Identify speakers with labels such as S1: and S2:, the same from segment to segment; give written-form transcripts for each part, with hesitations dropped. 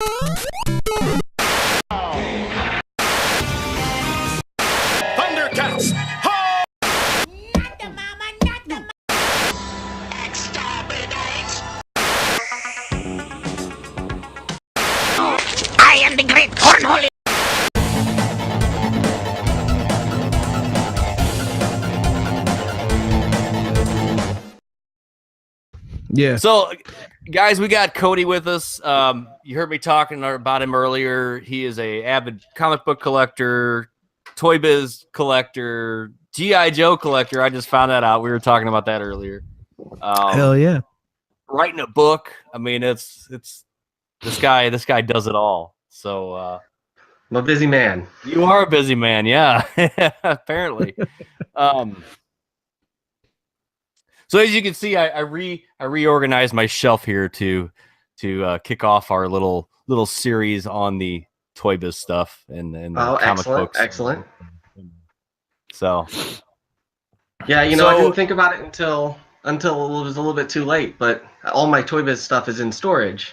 S1: Thundercats! Ho!
S2: Not the mama, not the mama.
S1: Exterminate!
S2: I am the great cornhole.
S3: Yeah.
S4: So, guys, we got Cody with us. You heard me talking about him earlier. He is a avid comic book collector, Toy Biz collector, G.I. Joe collector. I just found that out. We were talking about that earlier.
S3: Hell yeah.
S4: Writing a book. I mean, it's this guy does it all. So
S5: I'm a busy man.
S4: you are a busy man, yeah. Apparently. So as you can see, I reorganized my shelf here to kick off our little series on the Toy Biz stuff and comic
S5: excellent,
S4: books.
S5: excellent.
S4: So
S5: Yeah, I didn't think about it until it was a little bit too late. But all my Toy Biz stuff is in storage,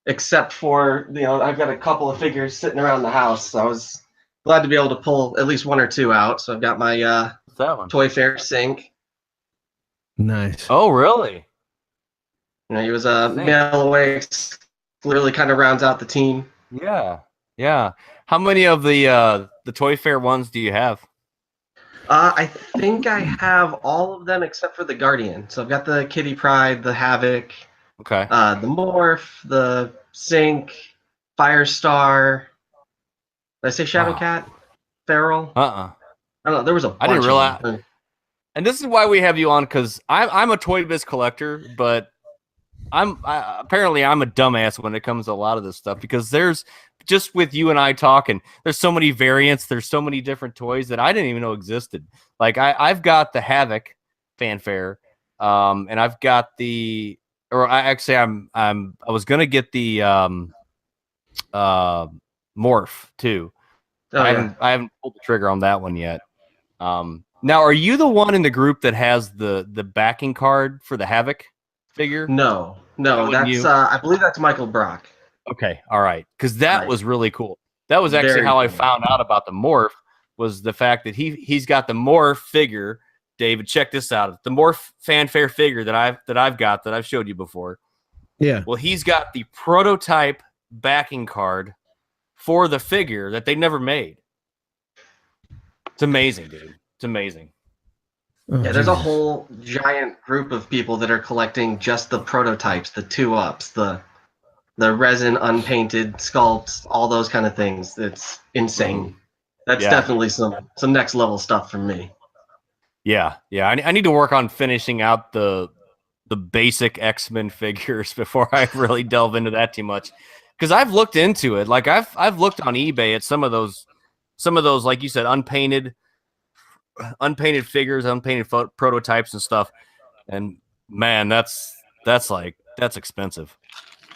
S5: except for I've got a couple of figures sitting around the house. So I was glad to be able to pull at least one or two out. So I've got my
S4: what's that one?
S5: Toy Fair sink.
S3: Nice.
S4: Oh, really?
S5: He was a mail away. Really kind of rounds out the team.
S4: Yeah, yeah. How many of the Toy Fair ones do you have?
S5: I think I have all of them except for the Guardian. So I've got the Kitty Pryde, the Havoc,
S4: Okay.
S5: the Morph, the Sink, Firestar. Did I say Shadowcat? Feral? I don't know. There was a bunch
S4: I didn't
S5: of
S4: realize.
S5: them.
S4: And this is why we have you on, because I'm a Toy Biz collector, but apparently I'm a dumbass when it comes to a lot of this stuff, because there's just with you and I talking, there's so many variants, there's so many different toys that I didn't even know existed. Like I've got the Havoc fanfare, and I've got I was gonna get the Morph too.
S5: Oh,
S4: I haven't pulled the trigger on that one yet. Now, are you the one in the group that has the backing card for the Havoc figure?
S5: No,
S4: That
S5: that's
S4: you?
S5: I believe that's Michael Brock.
S4: Okay, all right, because that
S5: Right.
S4: was really cool. That was actually
S5: Very
S4: how I
S5: cool.
S4: found out about the Morph, was the fact that he's got the Morph figure. David, check this out. The Morph fanfare figure that I've showed you before.
S3: Yeah.
S4: Well, he's got the prototype backing card for the figure that they never made. It's amazing, dude. It's amazing.
S3: Oh,
S5: Yeah, there's a
S3: Jesus.
S5: whole giant group of people that are collecting just the prototypes, the 2-ups, the resin unpainted sculpts, all those kind of things. It's insane. That's
S4: Yeah.
S5: definitely some next level stuff for me.
S4: Yeah. I need to work on finishing out the basic X-Men figures before I really delve into that too much. Because I've looked into it. Like I've looked on eBay at some of those, like you said, unpainted figures, unpainted prototypes and stuff. And man, that's expensive.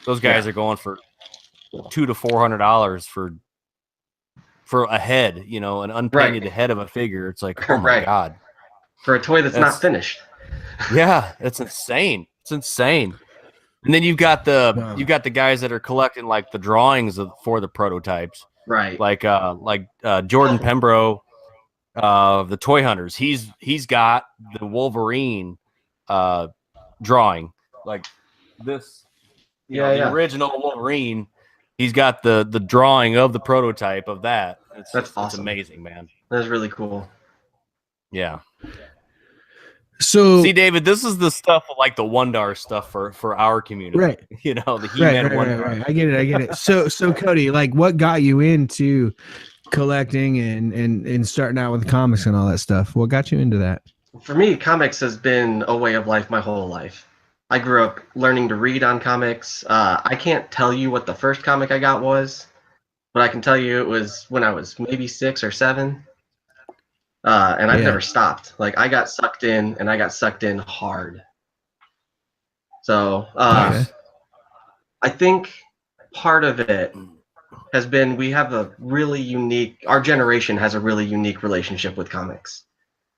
S4: Those guys are going for $200 to $400 for a head, an unpainted head of a figure. It's like, oh my
S5: Right.
S4: God.
S5: For a toy that's not finished.
S4: Yeah, it's insane. It's insane. And then you've got the guys that are collecting like the drawings for the prototypes.
S5: Right.
S4: Like Jordan Pembroke, the Toy Hunters. He's got the Wolverine drawing, like this. The original Wolverine. He's got the drawing of the prototype of that.
S5: That's awesome.
S4: It's amazing, man.
S5: That's really cool.
S4: Yeah.
S3: So
S4: See, David, this is the stuff like the Wondar stuff for our community.
S3: Right.
S4: The He-Man Wondar.
S3: Right. I get it. So Cody, like, what got you into collecting and starting out with comics and all that stuff? What got you into that?
S5: For me, comics has been a way of life my whole life. I grew up learning to read on comics. I can't tell you what the first comic I got was, but I can tell you it was when I was maybe 6 or 7. And I've never stopped. Like, I got sucked in, and I got sucked in hard. So I think part of it has been we have our generation has a really unique relationship with comics,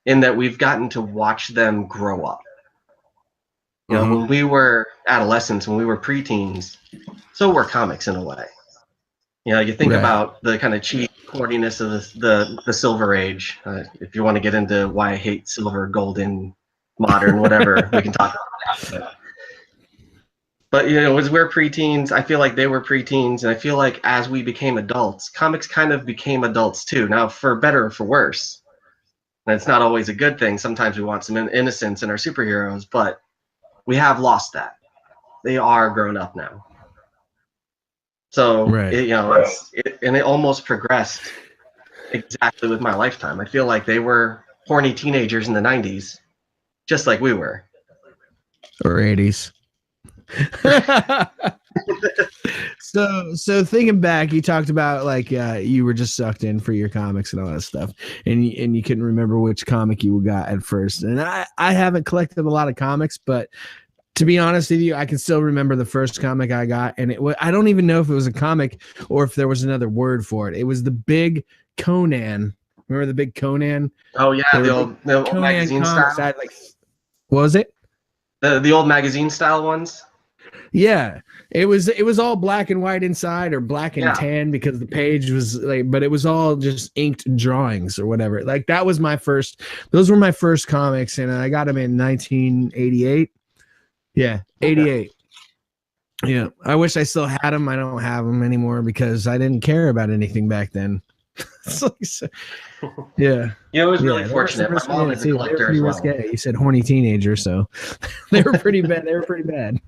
S5: in that we've gotten to watch them grow up. When we were adolescents, when we were preteens, so were comics in a way. You know, you think about the kind of cheap corniness of the Silver Age. If you want to get into why I hate silver, golden, modern, whatever, we can talk about that. But you know, as we're preteens, I feel like they were preteens, and I feel like as we became adults, comics kind of became adults too. Now, for better or for worse. And it's not always a good thing. Sometimes we want some innocence in our superheroes, but we have lost that. They are grown up now. So, and it almost progressed exactly with my lifetime. I feel like they were horny teenagers in the 90s, just like we were.
S3: Or 80s. So thinking back, you talked about like you were just sucked in for your comics and all that stuff, and you couldn't remember which comic you got at first. And I haven't collected a lot of comics, but to be honest with you, I can still remember the first comic I got, and I don't even know if it was a comic or if there was another word for it. It was the Big Conan. Remember the Big Conan?
S5: Oh yeah, the old magazine style.
S3: What was it?
S5: The old magazine style ones.
S3: Yeah, it was all black and white inside, or black and tan, because the page was like, but it was all just inked drawings or whatever. Like that was those were my first comics, and I got them in 1988. Yeah, 88. Yeah, I wish I still had them. I don't have them anymore because I didn't care about anything back then. Yeah.
S5: It was really fortunate. My mom is a collector as well.
S3: You said horny teenager, so they were pretty bad.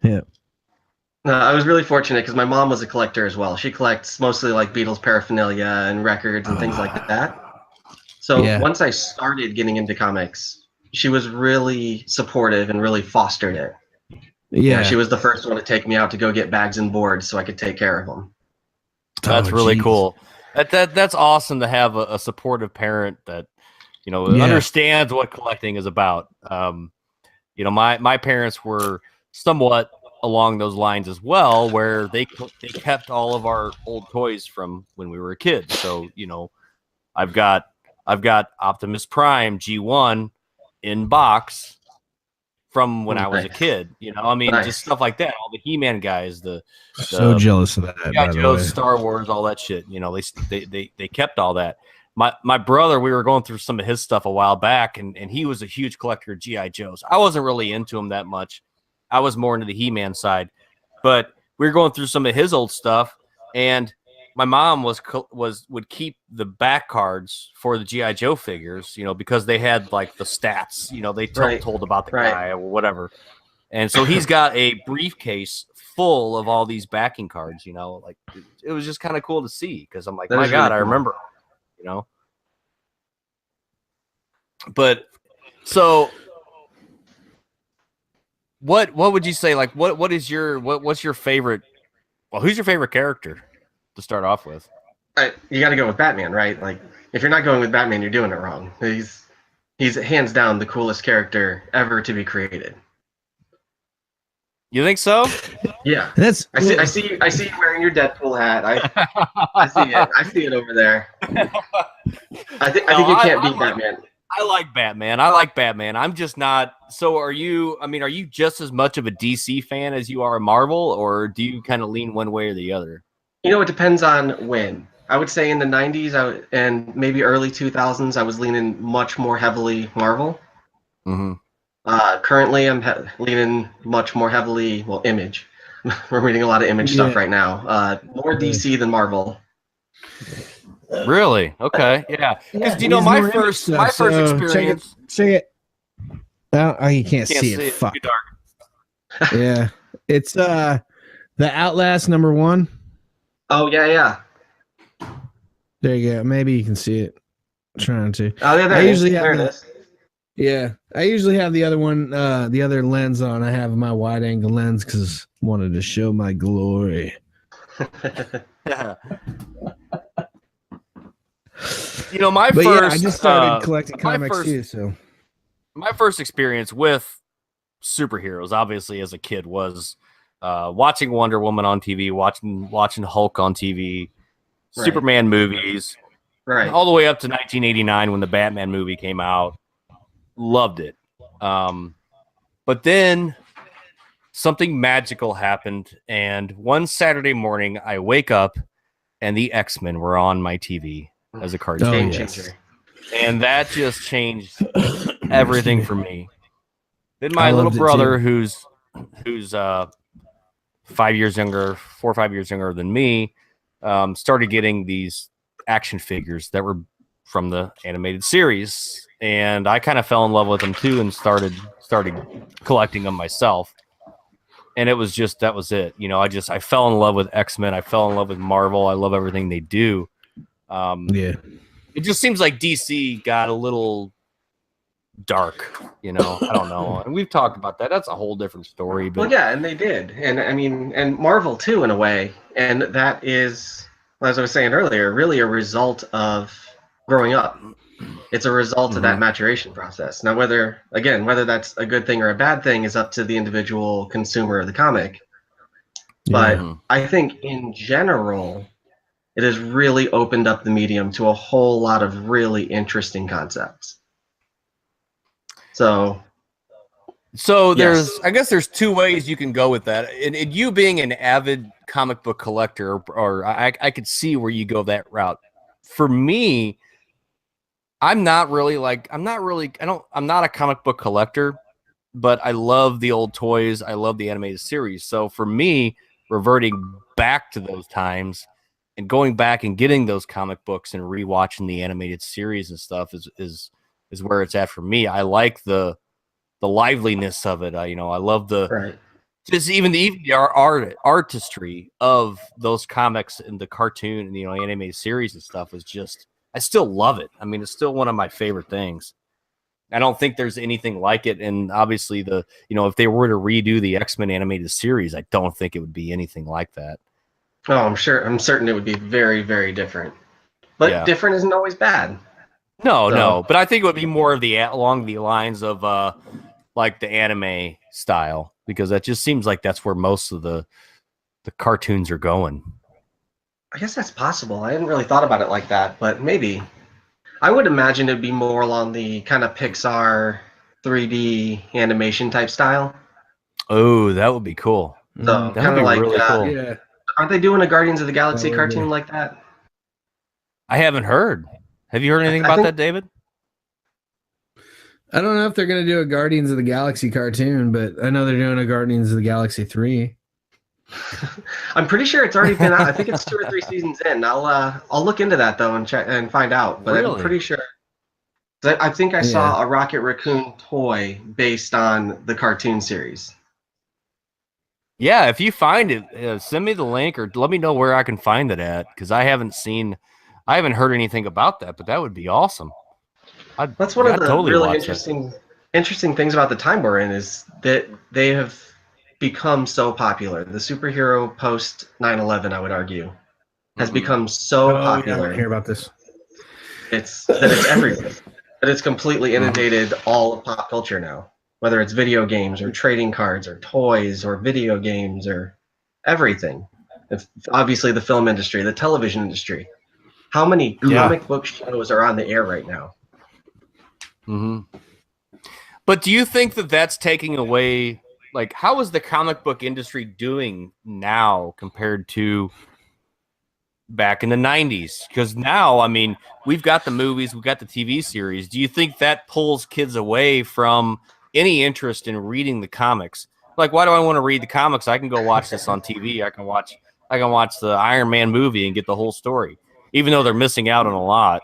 S3: Yeah.
S5: No, I was really fortunate because my mom was a collector as well. She collects mostly like Beatles paraphernalia and records and things like that. So once I started getting into comics, she was really supportive and really fostered it. Yeah, she was the first one to take me out to go get bags and boards so I could take care of them.
S4: That's really cool. That's awesome to have a supportive parent that understands what collecting is about. My parents were somewhat along those lines as well, where they kept all of our old toys from when we were a kid. So I've got Optimus Prime G1 in box from when I was a kid. Just stuff like that. All the He-Man guys,
S3: so jealous of that.
S4: Yeah, Joe's Star Wars, all that shit. They kept all that. My brother, we were going through some of his stuff a while back, and he was a huge collector of G.I. Joes. I wasn't really into him that much. I was more into the He-Man side, but we were going through some of his old stuff, and my mom would keep the back cards for the G.I. Joe figures, because they had like the stats, they told about the guy or whatever. And so he's got a briefcase full of all these backing cards, like it was just kind of cool to see, because I'm like, my God, really I remember, But so what would you say? Like, what's your favorite? Well, who's your favorite character to start off with?
S5: You got to go with Batman, right? Like, if you're not going with Batman, you're doing it wrong. He's hands down the coolest character ever to be created.
S4: You think so?
S5: Yeah, I see you wearing your Deadpool hat. I see it. I see it over there. I think you can't beat Batman.
S4: I like Batman. I'm just not. So are you? I mean, are you just as much of a DC fan as you are a Marvel, or do you kind of lean one way or the other?
S5: It depends on when. I would say in the 90s and maybe early 2000s, I was leaning much more heavily Marvel.
S4: Mm-hmm.
S5: Currently, I'm leaning much more heavily, Image. We're reading a lot of Image stuff right now. More DC than Marvel.
S4: Really? Okay. Yeah. Because my first experience.
S3: Check it. Oh, you can't see it. Fuck.
S4: Too dark.
S3: Yeah. It's the Outlast #1.
S5: Oh yeah.
S3: There you go. Maybe you can see it. I'm trying to.
S5: Oh yeah, there it is.
S3: Yeah, I usually have the other one, the other lens on. I have my wide angle lens because I wanted to show my glory. I just started collecting comics too. So
S4: my first experience with superheroes, obviously as a kid, was watching Wonder Woman on TV, watching Hulk on TV, Superman movies, all the way up to 1989 when the Batman movie came out. Loved it. But then something magical happened, and one Saturday morning I wake up and the X-Men were on my TV as a cartoon.
S3: Oh,
S5: Game
S3: yes.
S5: changer.
S4: And that just changed everything for me. Then my
S3: I
S4: little
S3: loved it
S4: brother,
S3: too.
S4: who's 5 years younger, 4 or 5 years younger than me, started getting these action figures that were from the animated series, and I kind of fell in love with them too, and started collecting them myself. And it was just that was it. You know, I fell in love with X-Men. I fell in love with Marvel. I love everything they do.
S3: Yeah.
S4: It just seems like DC got a little dark, you know. I don't know. And we've talked about that. That's a whole different story. But
S5: Well, yeah, and they did, and I mean, and Marvel too, in a way, and that is, as I was saying earlier, really a result of growing up. It's a result of that maturation process. Now, whether that's a good thing or a bad thing is up to the individual consumer of the comic. But I think in general, it has really opened up the medium to a whole lot of really interesting concepts. So
S4: there's, I guess there's two ways you can go with that. And you being an avid comic book collector, or I could see where you go that route. For me, I'm not a comic book collector, but I love the old toys. I love the animated series. So for me, reverting back to those times and going back and getting those comic books and rewatching the animated series and stuff is where it's at for me. I like the liveliness of it. I love the just even the artistry of those comics and the cartoon and animated series and stuff is just, I still love it. I mean, it's still one of my favorite things. I don't think there's anything like it. And obviously if they were to redo the X-Men animated series, I don't think it would be anything like that.
S5: Oh, I'm certain it would be very, very different. But different isn't always bad.
S4: No, but I think it would be more of along the lines of like the anime style, because that just seems like that's where most of the cartoons are going.
S5: I guess that's possible. I hadn't really thought about it like that, but maybe. I would imagine it'd be more along the kind of Pixar 3D animation type style.
S4: Oh, that would be cool.
S5: So
S4: that would be like, really cool.
S5: Yeah. Aren't they doing a Guardians of the Galaxy cartoon like that?
S4: I haven't heard. Have you heard anything about that, David?
S3: I don't know if they're going to do a Guardians of the Galaxy cartoon, but I know they're doing a Guardians of the Galaxy 3.
S5: I'm pretty sure it's already been out. I think it's 2 or 3 seasons in. I'll look into that though and check and find out. But really? I'm pretty sure. I think I saw a Rocket Raccoon toy based on the cartoon series.
S4: Yeah, if you find it, send me the link or let me know where I can find it at, because I haven't heard anything about that. But that would be awesome.
S5: That's one of the totally really interesting things about the time we're in is that they have become so popular. The superhero post 9/11, I would argue, has become so popular.
S3: Yeah, I don't hear about this.
S5: It's everywhere. That it's completely inundated all of pop culture now. Whether it's video games or trading cards or toys or video games or everything. It's obviously the film industry, the television industry. How many comic book shows are on the air right now?
S4: But do you think that that's taking away? Like, how is the comic book industry doing now compared to back in the 90s? Because now, I mean, we've got the movies, we've got the TV series. Do you think that pulls kids away from any interest in reading the comics? Like, why do I want to read the comics? I can go watch this on TV. I can watch the Iron Man movie and get the whole story, even though they're missing out on a lot.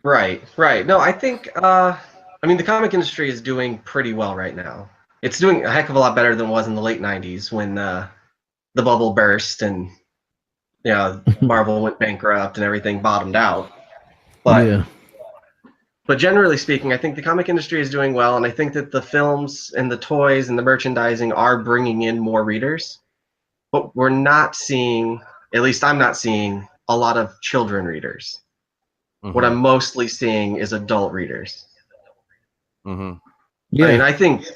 S5: Right. No, I think, the comic industry is doing pretty well right now. It's doing a heck of a lot better than it was in the late 90s when the bubble burst and Marvel went bankrupt and everything bottomed out. But generally speaking, I think the comic industry is doing well, and I think that the films and the toys and the merchandising are bringing in more readers. But we're not seeing, at least I'm not seeing, a lot of children readers. What I'm mostly seeing is adult readers. Yeah. I mean, I think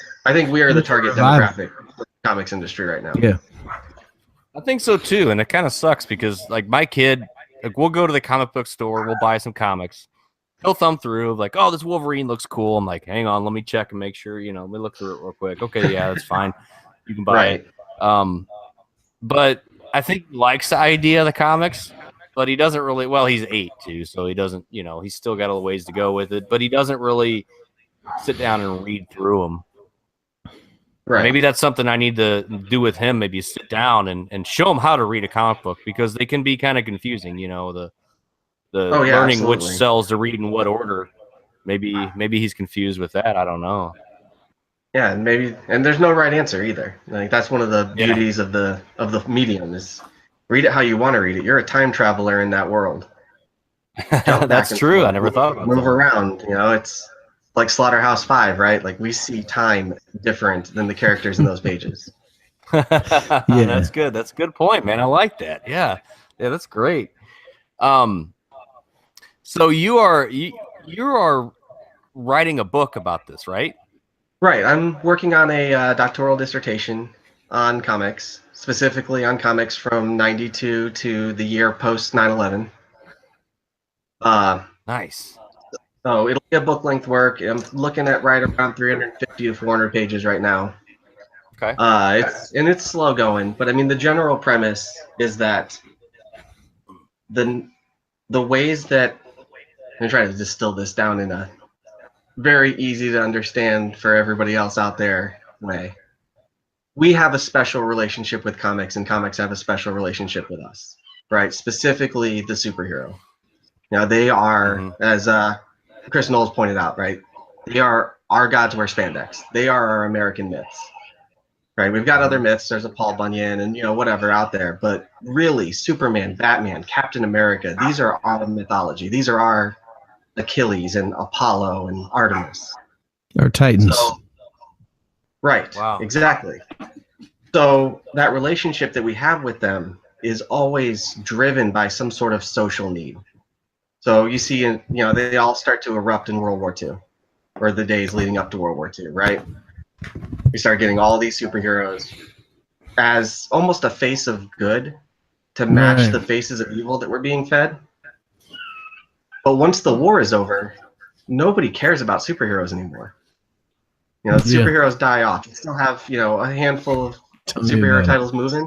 S5: we are the target demographic for the comics industry right now.
S3: Yeah.
S4: I think so too, and it kind of sucks because like my kid, like we'll go to the comic book store, we'll buy some comics. He'll thumb through like, oh, this Wolverine looks cool. I'm like, hang on, let me check and make sure, let me look through it real quick. Okay, yeah, that's fine. you can buy it. But I think he likes the idea of the comics, but he doesn't really. Well, he's 8 too, so he doesn't. He's still got a ways to go with it. But he doesn't really sit down and read through them.
S5: Right.
S4: Maybe that's something I need to do with him. Maybe sit down and show him how to read a comic book, because they can be kind of confusing. The learning
S5: absolutely.
S4: which cells to read in what order. Maybe he's confused with that. I don't know.
S5: Yeah, and there's no right answer either. Like that's one of the beauties of the medium is read it how you want to read it. You're a time traveler in that world.
S4: That's true. I never thought about that.
S5: Move around. It's like Slaughterhouse-5, right? Like we see time different than the characters in those pages.
S4: That's good. That's a good point, man. I like that. Yeah, that's great. So you are writing a book about this, right?
S5: Right. I'm working on a doctoral dissertation on comics, specifically on comics from '92 to the year post 9/11.
S4: Nice.
S5: So it'll be a book-length work. I'm looking at right around 350 to 400 pages right now.
S4: Okay.
S5: It's slow going, but I mean the general premise is that the ways that I'm trying to distill this down in a very easy to understand for everybody else out there way. We have a special relationship with comics, and comics have a special relationship with us, right? Specifically the superhero. Now they are, as Chris Knowles pointed out, right? They are our gods wear spandex. They are our American myths, right? We've got other myths. There's a Paul Bunyan and whatever out there, but really Superman, Batman, Captain America, these are our mythology. These are our Achilles and Apollo and Artemis.
S3: Our Titans.
S5: Right.
S4: Wow.
S5: Exactly. So that relationship that we have with them is always driven by some sort of social need. So you see, they all start to erupt in World War II, or the days leading up to World War II, right? We start getting all these superheroes as almost a face of good to match the faces of evil that we're being fed. But once the war is over, nobody cares about superheroes anymore. Superheroes die off. You still have, a handful of superhero titles moving,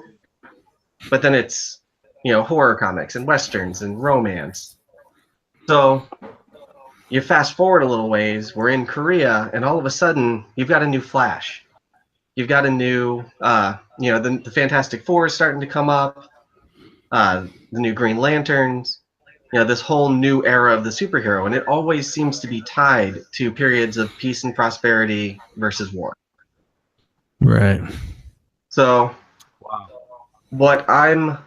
S5: but then it's, horror comics and westerns and romance. So you fast forward a little ways, we're in Korea, and all of a sudden you've got a new Flash. You've got a new, the Fantastic Four is starting to come up, the new Green Lanterns, this whole new era of the superhero, and it always seems to be tied to periods of peace and prosperity versus war.
S3: Right.
S5: So what I'm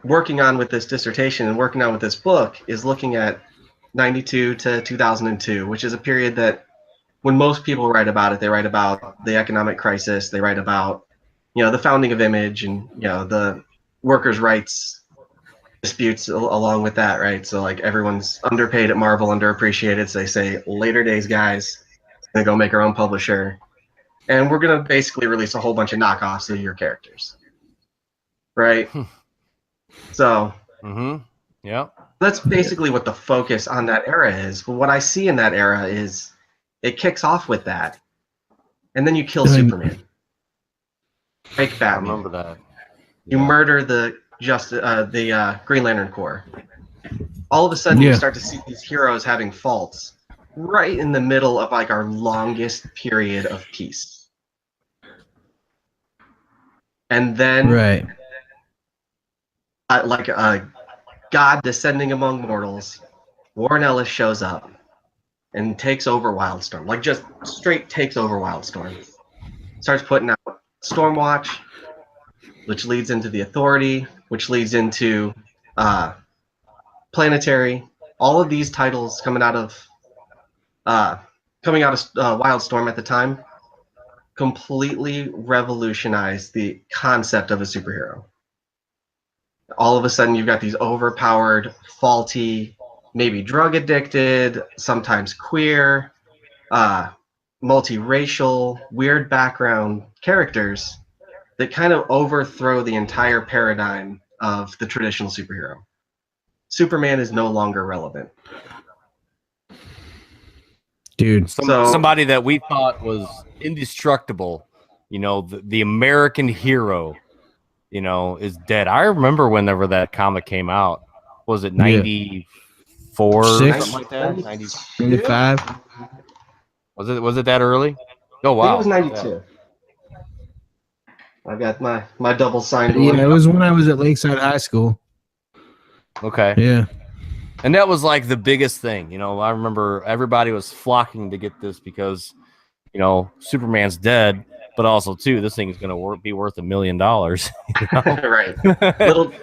S5: working on with this dissertation and working on with this book is looking at 92 to 2002, which is a period that when most people write about it, they write about the economic crisis, they write about, the founding of Image and, the workers' rights disputes along with that, right? So like everyone's underpaid at Marvel, underappreciated. So they say, later days, guys, gonna go make our own publisher. And we're gonna basically release a whole bunch of knockoffs of your characters. Right? So that's basically what the focus on that era is. But what I see in that era is it kicks off with that. And then you kill Superman. Fake Batman.
S4: I remember that.
S5: You murder the Green Lantern Corps. All of a sudden you start to see these heroes having faults right in the middle of like our longest period of peace. And then like a god descending among mortals, Warren Ellis shows up and takes over Wildstorm. Like just straight takes over Wildstorm. Starts putting out Stormwatch, which leads into the Authority, which leads into Planetary. All of these titles coming out of Wildstorm at the time completely revolutionized the concept of a superhero. All of a sudden, you've got these overpowered, faulty, maybe drug addicted, sometimes queer, multiracial, weird background characters that kind of overthrow the entire paradigm of the traditional superhero. Superman is no longer relevant.
S3: Dude.
S4: Somebody that we thought was indestructible the American hero, is dead. I remember whenever that comic came out. Was it 94?
S3: Six?
S4: Something like that?
S3: 95?
S4: Was it that early? Oh,
S5: I think
S4: wow.
S5: it was 92. I got my double signed one.
S3: Yeah, it was when I was at Lakeside High School.
S4: Okay.
S3: Yeah.
S4: And that was like the biggest thing. I remember everybody was flocking to get this because, Superman's dead, but also, too, this thing is going to be worth $1 million.
S5: Right.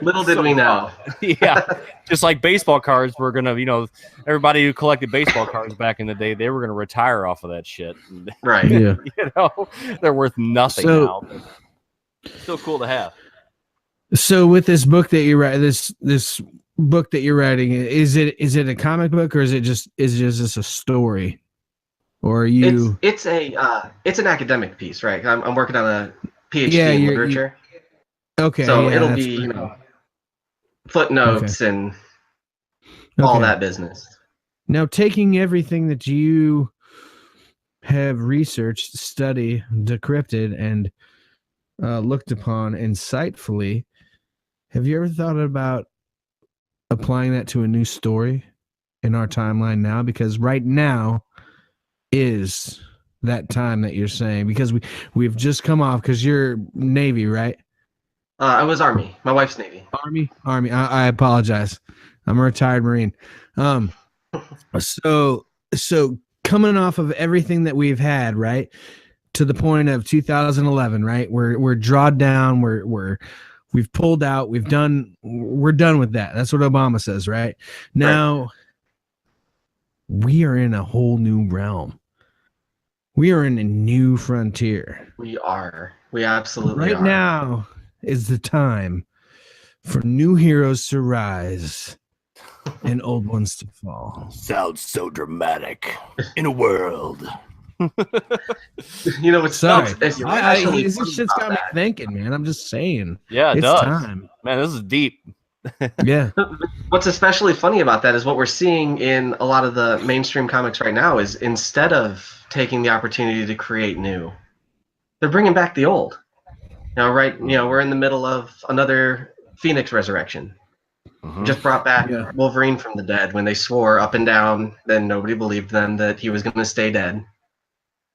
S5: Little did we know.
S4: Yeah. Just like baseball cards were going to, everybody who collected baseball cards back in the day, they were going to retire off of that shit.
S5: Right.
S3: Yeah.
S4: They're worth nothing now. But still cool to have.
S3: So with this book that you write, this book that you're writing, is it a comic book or is it just a story? Or are you?
S5: It's an academic piece, right? I'm working on a PhD in literature.
S3: Okay.
S5: So
S3: yeah,
S5: it'll be footnotes and all that business.
S3: Now, taking everything that you have researched, studied, decrypted, and looked upon insightfully, have you ever thought about applying that to a new story in our timeline now? Because right now is that time that you're saying, because we've just come off, because you're Navy, right?
S5: I was Army. My wife's Navy.
S3: Army. I apologize. I'm a retired Marine. So coming off of everything that we've had, right, to the point of 2011, right? We're drawed down. We've pulled out. We're done with that. That's what Obama says, right? Now we are in a whole new realm. We are in a new frontier.
S5: We are. We absolutely
S3: right
S5: are.
S3: Now is the time for new heroes to rise and old ones to fall.
S4: Sounds so dramatic in a world.
S5: It's
S3: sorry.
S5: This
S3: shit's got me thinking, man. I'm just saying.
S4: Yeah, it
S3: it's
S4: does.
S3: Time.
S4: Man, this is deep.
S3: Yeah.
S5: What's especially funny about that is what we're seeing in a lot of the mainstream comics right now is instead of taking the opportunity to create new, they're bringing back the old. We're in the middle of another Phoenix resurrection. Just brought back Wolverine from the dead when they swore up and down, then nobody believed them that he was going to stay dead.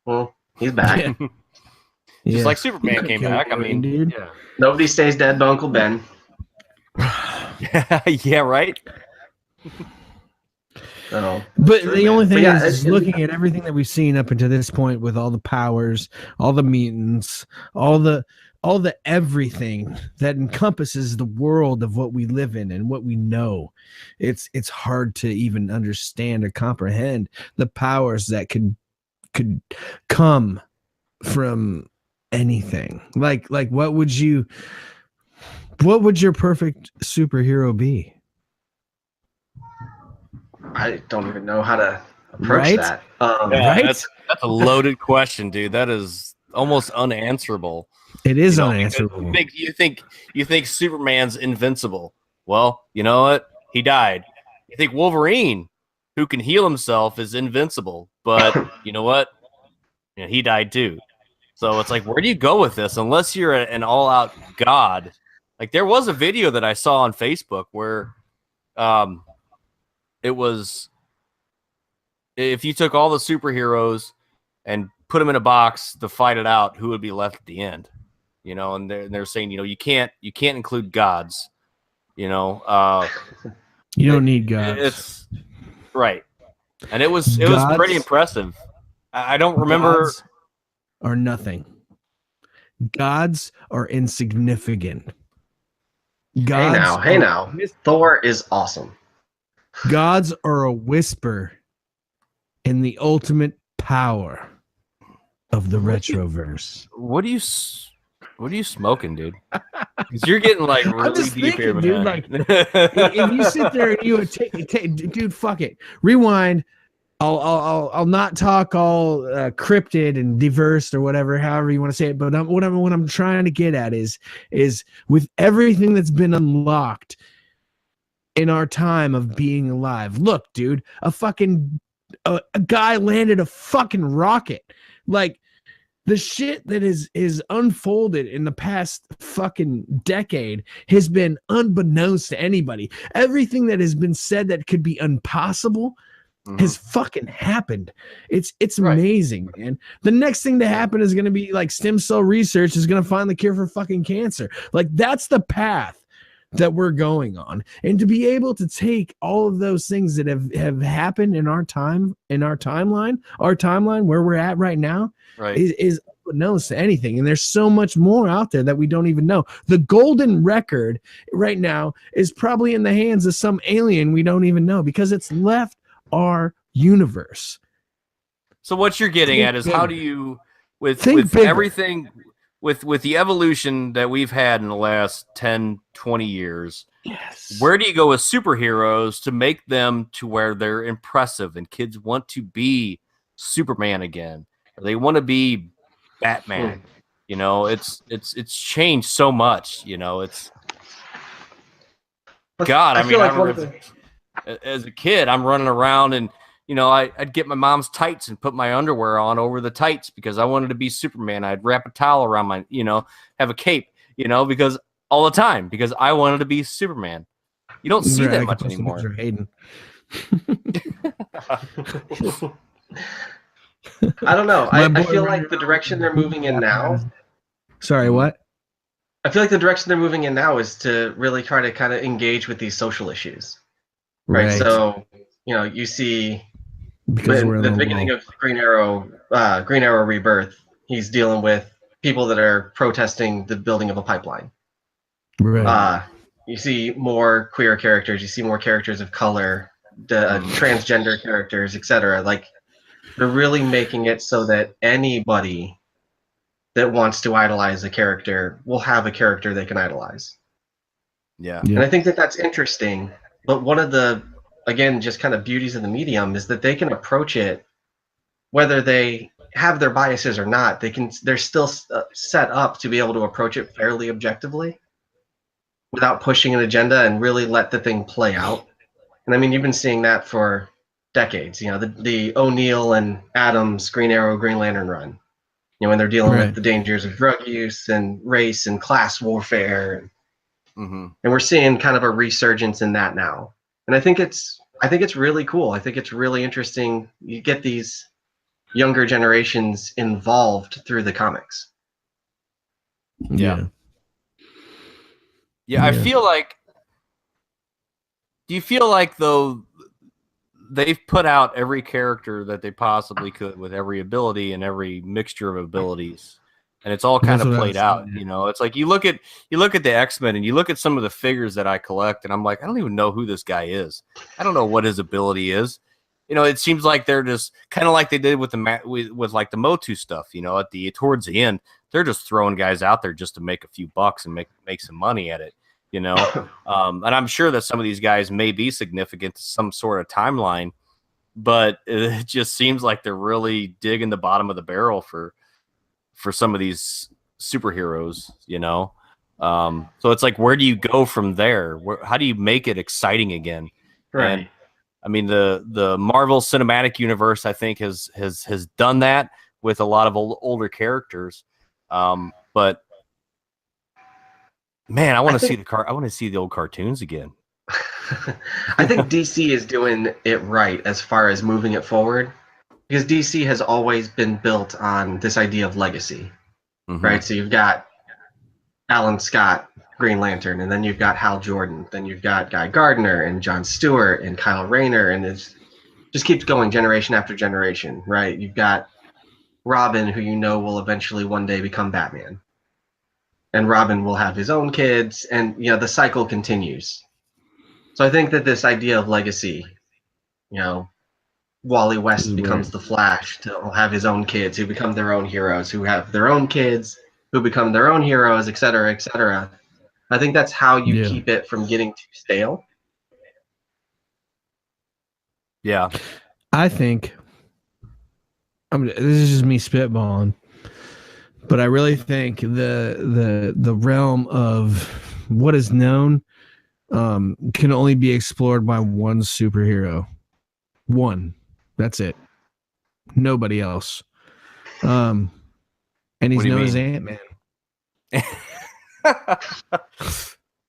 S5: Well, he's back.
S4: Just like Superman came back. I mean,
S3: dude.
S5: Yeah. Nobody stays dead but Uncle Ben.
S4: Yeah, right.
S3: But the only thing is looking at everything that we've seen up until this point, with all the powers, all the mutants, all the everything that encompasses the world of what we live in and what we know, it's hard to even understand or comprehend the powers that could come from anything. Like what would your perfect superhero be?
S5: I don't even know how to approach that.
S4: Right? That's a loaded question, dude. That is almost unanswerable.
S3: It is unanswerable.
S4: You think Superman's invincible? Well, you know what? He died. You think Wolverine, who can heal himself, is invincible? But you know what? He died too. So it's like, where do you go with this? Unless you're an all-out god. Like, there was a video that I saw on Facebook where it was, if you took all the superheroes and put them in a box to fight it out, who would be left at the end? And they're saying, you can't include gods. You don't need gods. It's right, and it was pretty impressive. I don't remember.
S3: Gods are nothing. Gods are insignificant. Gods
S5: hey now. Thor is awesome.
S3: Gods are a whisper in the ultimate power of the retroverse.
S4: What are you smoking, dude? Because you're getting like really deep here, man.
S3: Dude, like, if you sit there and you would take, dude, fuck it. Rewind. I'll not talk all cryptid and diverse or whatever, however you want to say it. But what I'm trying to get at is with everything that's been unlocked in our time of being alive. Look, dude, a guy landed a fucking rocket. Like, the shit that is unfolded in the past fucking decade has been unbeknownst to anybody. Everything that has been said that could be impossible has fucking happened. It's
S4: Right.
S3: amazing, man. The next thing to happen is going to be like stem cell research is going to find the cure for fucking cancer. Like that's the path that we're going on. And to be able to take all of those things that have happened in our timeline where we're at right now,
S4: Right.
S3: is unknowns to anything. And there's so much more out there that we don't even know. The golden record right now is probably in the hands of some alien we don't even know because it's left our universe.
S4: So what you're getting
S3: Think
S4: at is
S3: bigger.
S4: how do you with
S3: Think bigger.
S4: everything with the evolution that we've had in the last 10, 20 years,
S3: Yes.
S4: where do you go with superheroes to make them to where they're impressive and kids want to be Superman again? Or they want to be Batman. You know, it's changed so much, you know, it's God, I mean,
S5: feel
S4: I
S5: like one
S4: remember
S5: of the-
S4: as a kid, I'm running around and, you know, I'd get my mom's tights and put my underwear on over the tights because I wanted to be Superman. I'd wrap a towel around my, you know, have a cape, you know, because all the time, because I wanted to be Superman. You don't see that much anymore.
S3: Hayden.
S5: I don't know.
S3: My
S5: I
S3: boy
S5: feel
S3: running
S5: like the
S3: around
S5: direction they're moving in now.
S3: Sorry, what?
S5: I feel like the direction they're moving in now is to really try to kind of engage with these social issues, right? So, you know, you see
S3: because we're
S5: in
S3: in
S5: the beginning of Green Arrow Rebirth, he's dealing with people that are protesting the building of a pipeline.
S3: right.
S5: You see more queer characters, you see more characters of color, the transgender characters, etc. Like they're really making it so that anybody that wants to idolize a character will have a character they can idolize.
S4: Yeah.
S5: And I think that that's interesting. But one of the, again, just kind of beauties of the medium is that they can approach it, whether they have their biases or not. They're still set up to be able to approach it fairly objectively, without pushing an agenda and really let the thing play out. And I mean, you've been seeing that for decades. You know, the O'Neill and Adams Green Arrow Green Lantern run. You know, when they're dealing with the dangers of drug use and race and class warfare. And we're seeing kind of a resurgence in that now. And I think it's really cool. I think it's really interesting. You get these younger generations involved through the comics.
S4: Yeah. I feel like, do you feel like though they've put out every character that they possibly could with every ability and every mixture of abilities, and it's all kind of played out, you know? It's like you look at the X-Men and you look at some of the figures that I collect and I'm like, I don't even know who this guy is. I don't know what his ability is. You know, it seems like they're just kind of like they did with with like the Motu stuff, you know, towards the end, they're just throwing guys out there just to make a few bucks and make some money at it, you know? And I'm sure that some of these guys may be significant to some sort of timeline, but it just seems like they're really digging the bottom of the barrel for some of these superheroes, you know? So it's like, where do you go from there? How do you make it exciting again?
S5: Right.
S4: And I mean, the Marvel Cinematic Universe, I think, has done that with a lot of older characters. But man, I want to see the old cartoons again.
S5: I think DC is doing it right as far as moving it forward, because DC has always been built on this idea of legacy, right? So you've got Alan Scott, Green Lantern, and then you've got Hal Jordan, then you've got Guy Gardner and John Stewart and Kyle Rayner, and it just keeps going generation after generation, right? You've got Robin, who you know will eventually one day become Batman, and Robin will have his own kids, and you know the cycle continues. So I think that this idea of legacy, you know, Wally West becomes the Flash to have his own kids who become their own heroes, who have their own kids who become their own heroes, et cetera, et cetera. I think that's how you keep it from getting too stale.
S4: Yeah.
S3: I think this is just me spitballing, but I really think the realm of what is known can only be explored by one superhero. One. That's it. Nobody else. and he's
S4: What do you
S3: known as
S4: mean?
S3: Ant-Man.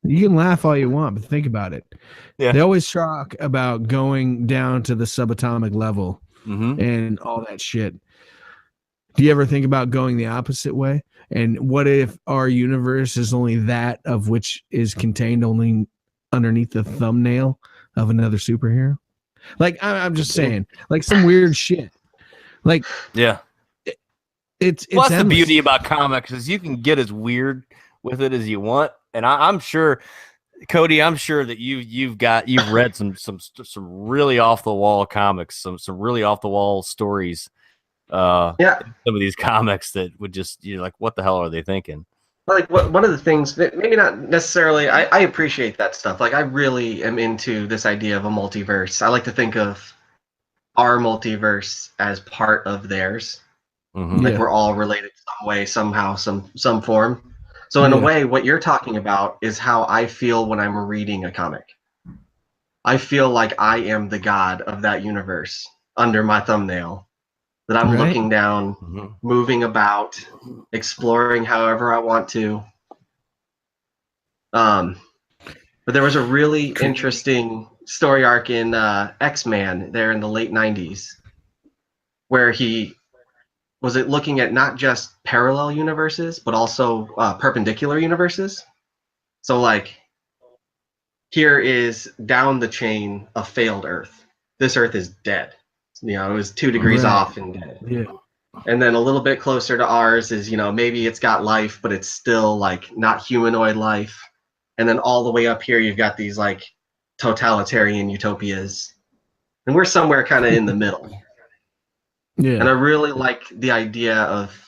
S3: You can laugh all you want, but think about it.
S4: Yeah.
S3: They always talk about going down to the subatomic level
S4: Mm-hmm.
S3: and all that shit. Do you ever think about going the opposite way? And what if our universe is only that of which is contained only underneath the thumbnail of another superhero? Like, I'm just saying, like some weird shit. Like,
S4: Yeah.
S3: it's
S4: Well, that's the
S3: endless.
S4: beauty about comics is you can get as weird with it as you want, and I'm sure, Cody, I'm sure that you've read some really off the wall comics, some really off the wall stories.
S5: Yeah.
S4: Some of these comics that would just you're like, what the hell are they thinking?
S5: Like one of the things that maybe not necessarily I appreciate that stuff. Like I really am into this idea of a multiverse. I like to think of our multiverse as part of theirs.
S4: Mm-hmm.
S5: Like
S3: Yeah.
S5: we're all related some way, somehow, some form. So in a
S3: Yeah.
S5: way, what you're talking about is how I feel when I'm reading a comic. I feel like I am the god of that universe under my thumbnail. That I'm
S3: Right.
S5: looking down,
S4: Mm-hmm.
S5: moving about, exploring however I want to. But there was a really interesting story arc in X-Man there in the late 90s where he was it looking at not just parallel universes but also perpendicular universes. So like here is down the chain a failed Earth. This Earth is dead. You know, it was 2 degrees
S3: Right.
S5: off and dead.
S3: Yeah.
S5: And then a little bit closer to ours is, you know, maybe it's got life, but it's still like not humanoid life. And then all the way up here, you've got these like totalitarian utopias. And we're somewhere kind of in the middle. And I
S3: Yeah.
S5: really like the idea of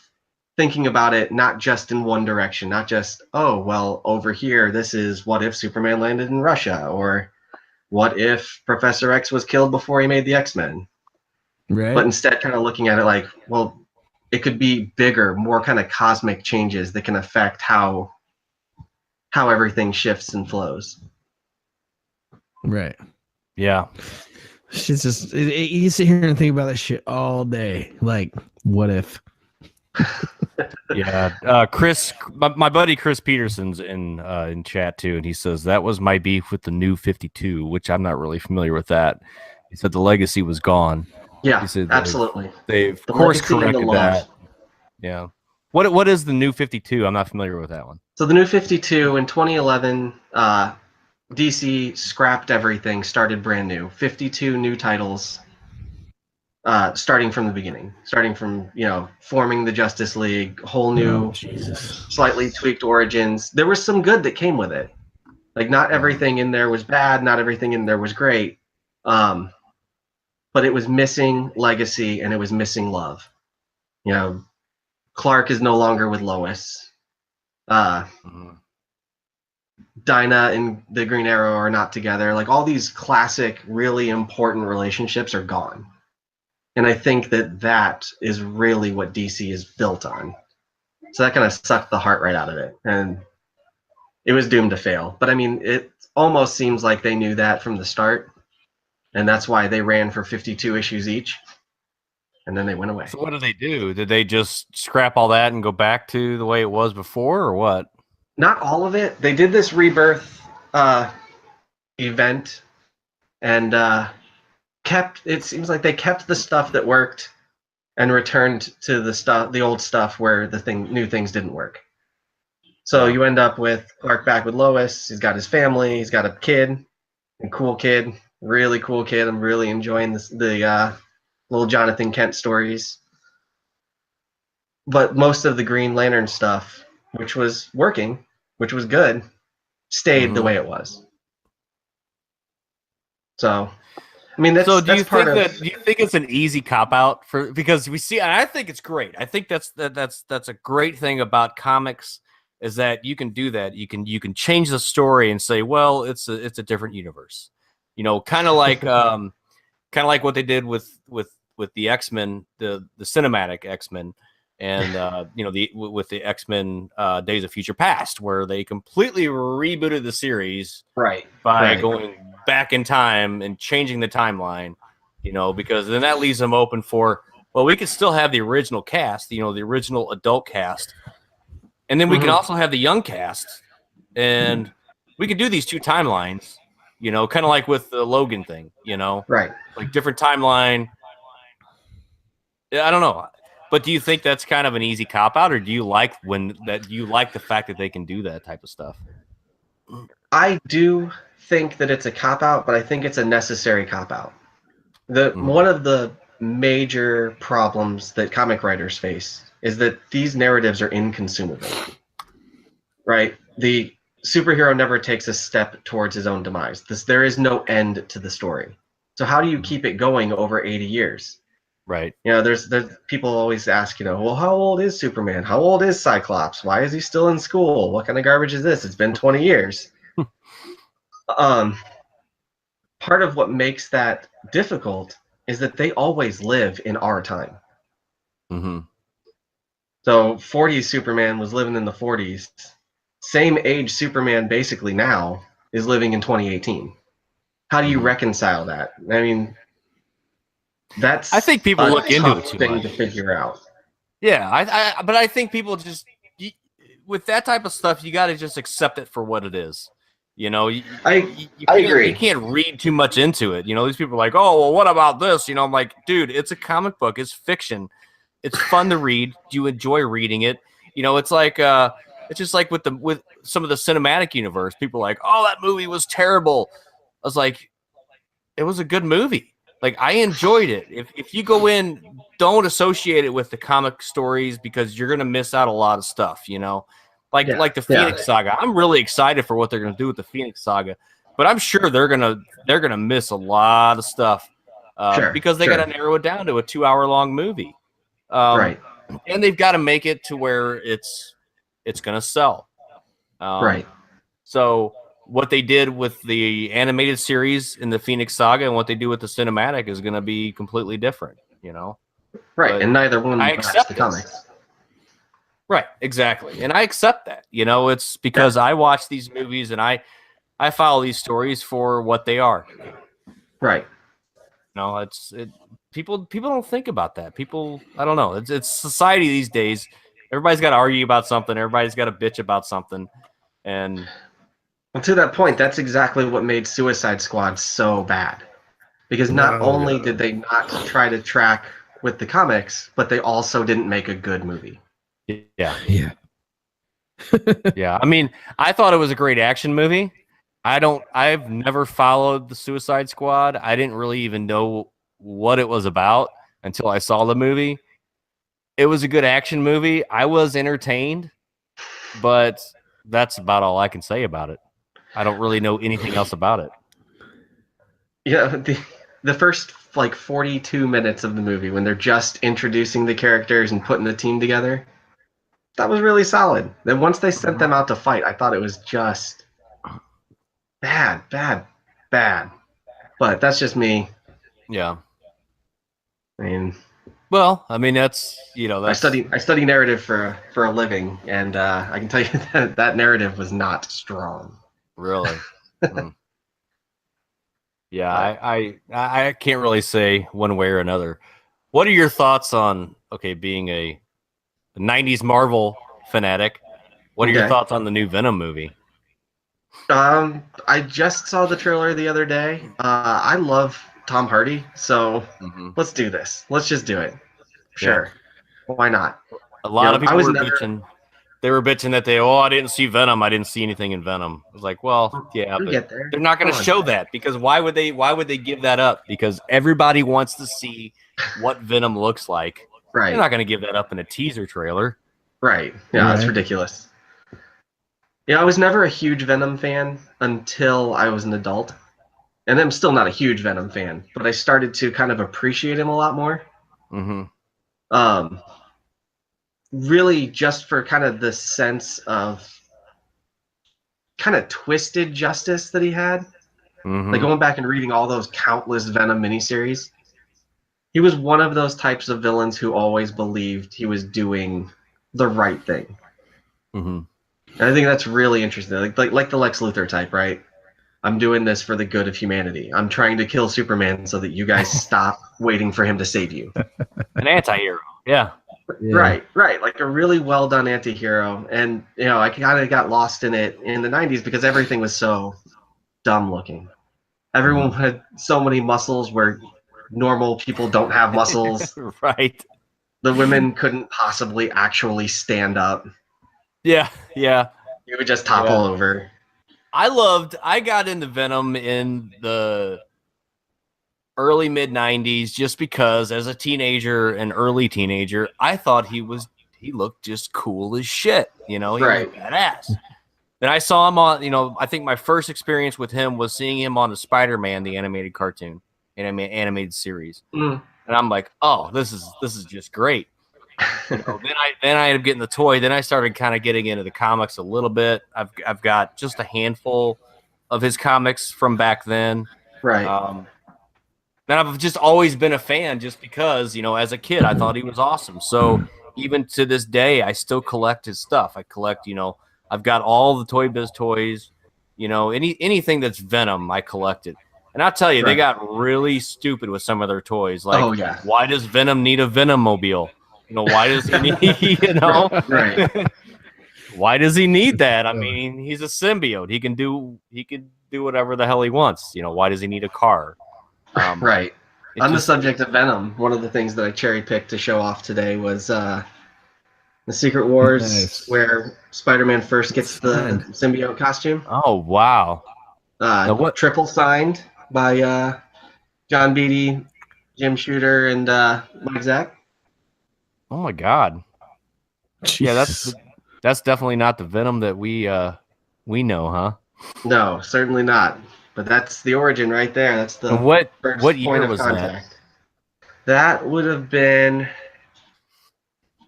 S5: thinking about it not just in one direction, not just, oh, well, over here, this is what if Superman landed in Russia, or what if Professor X was killed before he made the X-Men?
S3: Right.
S5: But instead kind of looking at it like, well, it could be bigger, more kind of cosmic changes that can affect how everything shifts and flows.
S3: Right.
S4: Yeah.
S3: Shit's just you sit here and think about that shit all day. Like, what if?
S4: Yeah. Chris, my buddy Chris Peterson's in chat too, and he says that was my beef with the New 52, which I'm not really familiar with that. He said the legacy was gone.
S5: Yeah,
S4: He said
S5: absolutely.
S4: They've
S5: The
S4: course
S5: legacy and the
S4: corrected
S5: love.
S4: that. Yeah. What is the New 52? I'm not familiar with that one.
S5: So the New 52 in 2011, DC scrapped everything, started brand new. 52 new titles, starting from the beginning, starting from, you know, forming the Justice League, whole new,
S3: Jesus.
S5: slightly tweaked origins. There was some good that came with it. Like not everything in there was bad, not everything in there was great, but it was missing legacy and it was missing love. You know, Clark is no longer with Lois. Dinah and the Green Arrow are not together. Like all these classic, really important relationships are gone. And I think that is really what DC is built on. So that kind of sucked the heart right out of it. And it was doomed to fail. But I mean, it almost seems like they knew that from the start. And that's why they ran for 52 issues each. And then they went away.
S4: So what did they do? Did they just scrap all that and go back to the way it was before, or what?
S5: Not all of it. They did this rebirth event and it seems like they kept the stuff that worked and returned to the old stuff where new things didn't work. So you end up with Clark back with Lois. He's got his family. He's got a kid, a cool kid, really cool kid. I'm really enjoying the little Jonathan Kent stories. But most of the Green Lantern stuff, which was working, which was good, stayed the way it was. So, I mean, do you
S4: think it's an easy cop out because we see? And I think it's great. I think that's a great thing about comics is that you can do that. You can change the story and say, well, it's a different universe. You know, kind of like what they did with the X-Men, the cinematic X-Men. And you know, with the X-Men Days of Future Past, where they completely rebooted the series by going back in time and changing the timeline, you know, because then that leaves them open for well, we could still have the original cast, the original adult cast, and then we can also have the young cast, and we could do these 2 timelines, kind of like with the Logan thing,
S5: Right.
S4: like different timeline. I don't know. But do you think that's kind of an easy cop out, or do you like the fact that they can do that type of stuff?
S5: I do think that it's a cop out, but I think it's a necessary cop out. One of the major problems that comic writers face is that these narratives are inconsumable. Right? The superhero never takes a step towards his own demise. There is no end to the story. So how do you keep it going over 80 years?
S4: Right.
S5: There's people always ask, well, how old is Superman? How old is Cyclops? Why is he still in school? What kind of garbage is this? It's been 20 years. Part of what makes that difficult is that they always live in our time.
S4: Mm-hmm.
S5: So 40s Superman was living in the 40s. Same age Superman basically now is living in 2018. How do you reconcile that? I mean, I think people look into it too much to figure out.
S4: Yeah, but I think people just with that type of stuff, you got to just accept it for what it is. I agree. You can't read too much into it. These people are like, oh, well, what about this? I'm like, dude, it's a comic book. It's fiction. It's fun to read. You enjoy reading it. It's like it's just like with some of the cinematic universe. People are like, oh, that movie was terrible. I was like, it was a good movie. Like, I enjoyed it. If you go in, don't associate it with the comic stories because you're gonna miss out a lot of stuff. Like the Phoenix Saga. I'm really excited for what they're gonna do with the Phoenix Saga, but I'm sure they're gonna miss a lot of stuff because they gotta narrow it down to a 2-hour-long movie.
S5: Right.
S4: And they've got to make it to where it's gonna sell.
S5: Right.
S4: So what they did with the animated series in the Phoenix Saga and what they do with the cinematic is going to be completely different,
S5: Right,
S4: but
S5: and neither one
S4: I
S5: match
S4: accept
S5: the comics.
S4: Right, exactly. And I accept that. It's because I watch these movies and I follow these stories for what they are.
S5: Right.
S4: People don't think about that. People, I don't know. It's society these days. Everybody's got to argue about something. Everybody's got to bitch about something. And
S5: well, to that point, that's exactly what made Suicide Squad so bad. Because not only did they not try to track with the comics, but they also didn't make a good movie.
S4: Yeah.
S3: Yeah.
S4: Yeah. I mean, I thought it was a great action movie. I've never followed the Suicide Squad. I didn't really even know what it was about until I saw the movie. It was a good action movie. I was entertained, but that's about all I can say about it. I don't really know anything else about it.
S5: Yeah, the first 42 minutes of the movie when they're just introducing the characters and putting the team together, that was really solid. Then once they sent them out to fight, I thought it was just bad. But that's just me.
S4: Yeah.
S5: I mean,
S4: that's
S5: I study narrative for a living, and I can tell you that narrative was not strong.
S4: Really? Yeah, I can't really say one way or another. What are your thoughts on being a 90s Marvel fanatic? What are your thoughts on the new Venom movie?
S5: I just saw the trailer the other day. I love Tom Hardy, so let's do this. Let's just do it. Sure. Yeah. Why not?
S4: A lot of people were bitching. They were bitching that I didn't see Venom. I didn't see anything in Venom. I was like, well, yeah, but they're not going to show that because why would they give that up? Because everybody wants to see what Venom looks like.
S5: Right.
S4: They're not going to give that up in a teaser trailer.
S5: Right. Yeah, that's ridiculous. Yeah, I was never a huge Venom fan until I was an adult. And I'm still not a huge Venom fan, but I started to kind of appreciate him a lot more. Really just for kind of the sense of kind of twisted justice that he had. Like going back and reading all those countless Venom miniseries, he was one of those types of villains who always believed he was doing the right thing. And I think that's really interesting. Like the Lex Luthor type, right? I'm doing this for the good of humanity. I'm trying to kill Superman so that you guys stop waiting for him to save you.
S4: An anti-hero. Yeah.
S5: Right. Like a really well done anti-hero. And, I kind of got lost in it in the 90s because everything was so dumb looking. Everyone had so many muscles where normal people don't have muscles.
S4: Right.
S5: The women couldn't possibly actually stand up.
S4: Yeah.
S5: You would just topple over.
S4: I got into Venom in the early mid 90s just because as a teenager and early teenager, I thought he looked just cool as shit. He was badass. Then I saw him on, I think my first experience with him was seeing him on the Spider-Man, the animated cartoon, animated series. And I'm like, oh, this is just great. Then I ended up getting the toy. Then I started kind of getting into the comics a little bit. I've got just a handful of his comics from back then.
S5: Right.
S4: And I've just always been a fan just because, as a kid, I thought he was awesome. So even to this day, I still collect his stuff. I collect, I've got all the Toy Biz toys, anything that's Venom, I collected. And I'll tell you, they got really stupid with some of their toys. Like, why does Venom need a Venom mobile? Why does he need,
S5: Right.
S4: Why does he need that? I mean, he's a symbiote. He can do whatever the hell he wants. Why does he need a car?
S5: Right. On the subject of Venom, one of the things that I cherry-picked to show off today was the Secret Wars, where Spider-Man first gets the symbiote costume.
S4: Oh, wow.
S5: Triple signed by John Beatty, Jim Shooter, and Mike Zack.
S4: Oh, my God.
S3: Jesus.
S4: Yeah, that's definitely not the Venom that we know, huh?
S5: No, certainly not. But that's the origin right there. That's the
S4: what
S5: first
S4: year
S5: point of
S4: was
S5: contact. That would have been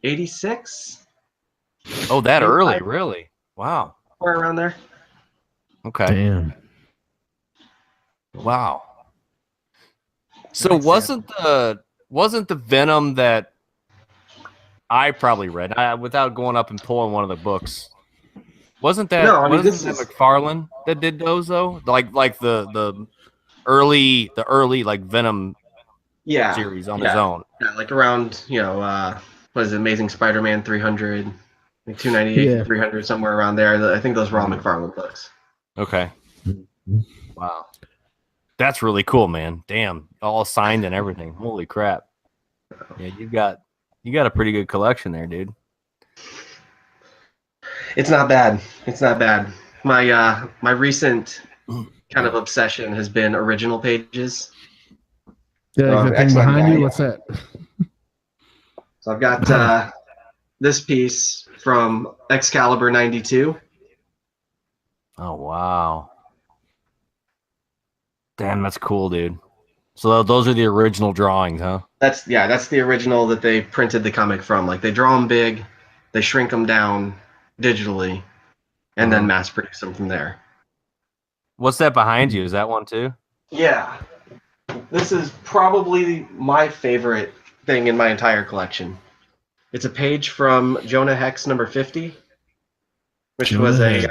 S5: 86.
S4: Oh, that early, really? Wow.
S5: Somewhere around there.
S4: Okay.
S3: Damn.
S4: Wow. So wasn't the Venom that I probably read without going up and pulling one of the books? Wasn't that McFarlane that did those though? Like the early like Venom series on his own.
S5: Yeah, like around what is it, Amazing Spider-Man 300, like 298, 300, somewhere around there. I think those were all McFarlane books.
S4: Okay. Wow. That's really cool, man. Damn, all signed and everything. Holy crap. Yeah, you got a pretty good collection there, dude.
S5: It's not bad. My recent kind of obsession has been original pages.
S3: Yeah, like the thing behind you. What's that?
S5: So I've got this piece from Excalibur '92.
S4: Oh wow! Damn, that's cool, dude. So those are the original drawings, huh?
S5: That's the original that they printed the comic from. Like they draw them big, they shrink them down digitally, and then mass produce them from there.
S4: What's that behind you? Is that one too?
S5: Yeah. This is probably my favorite thing in my entire collection. It's a page from Jonah Hex number 50, which was a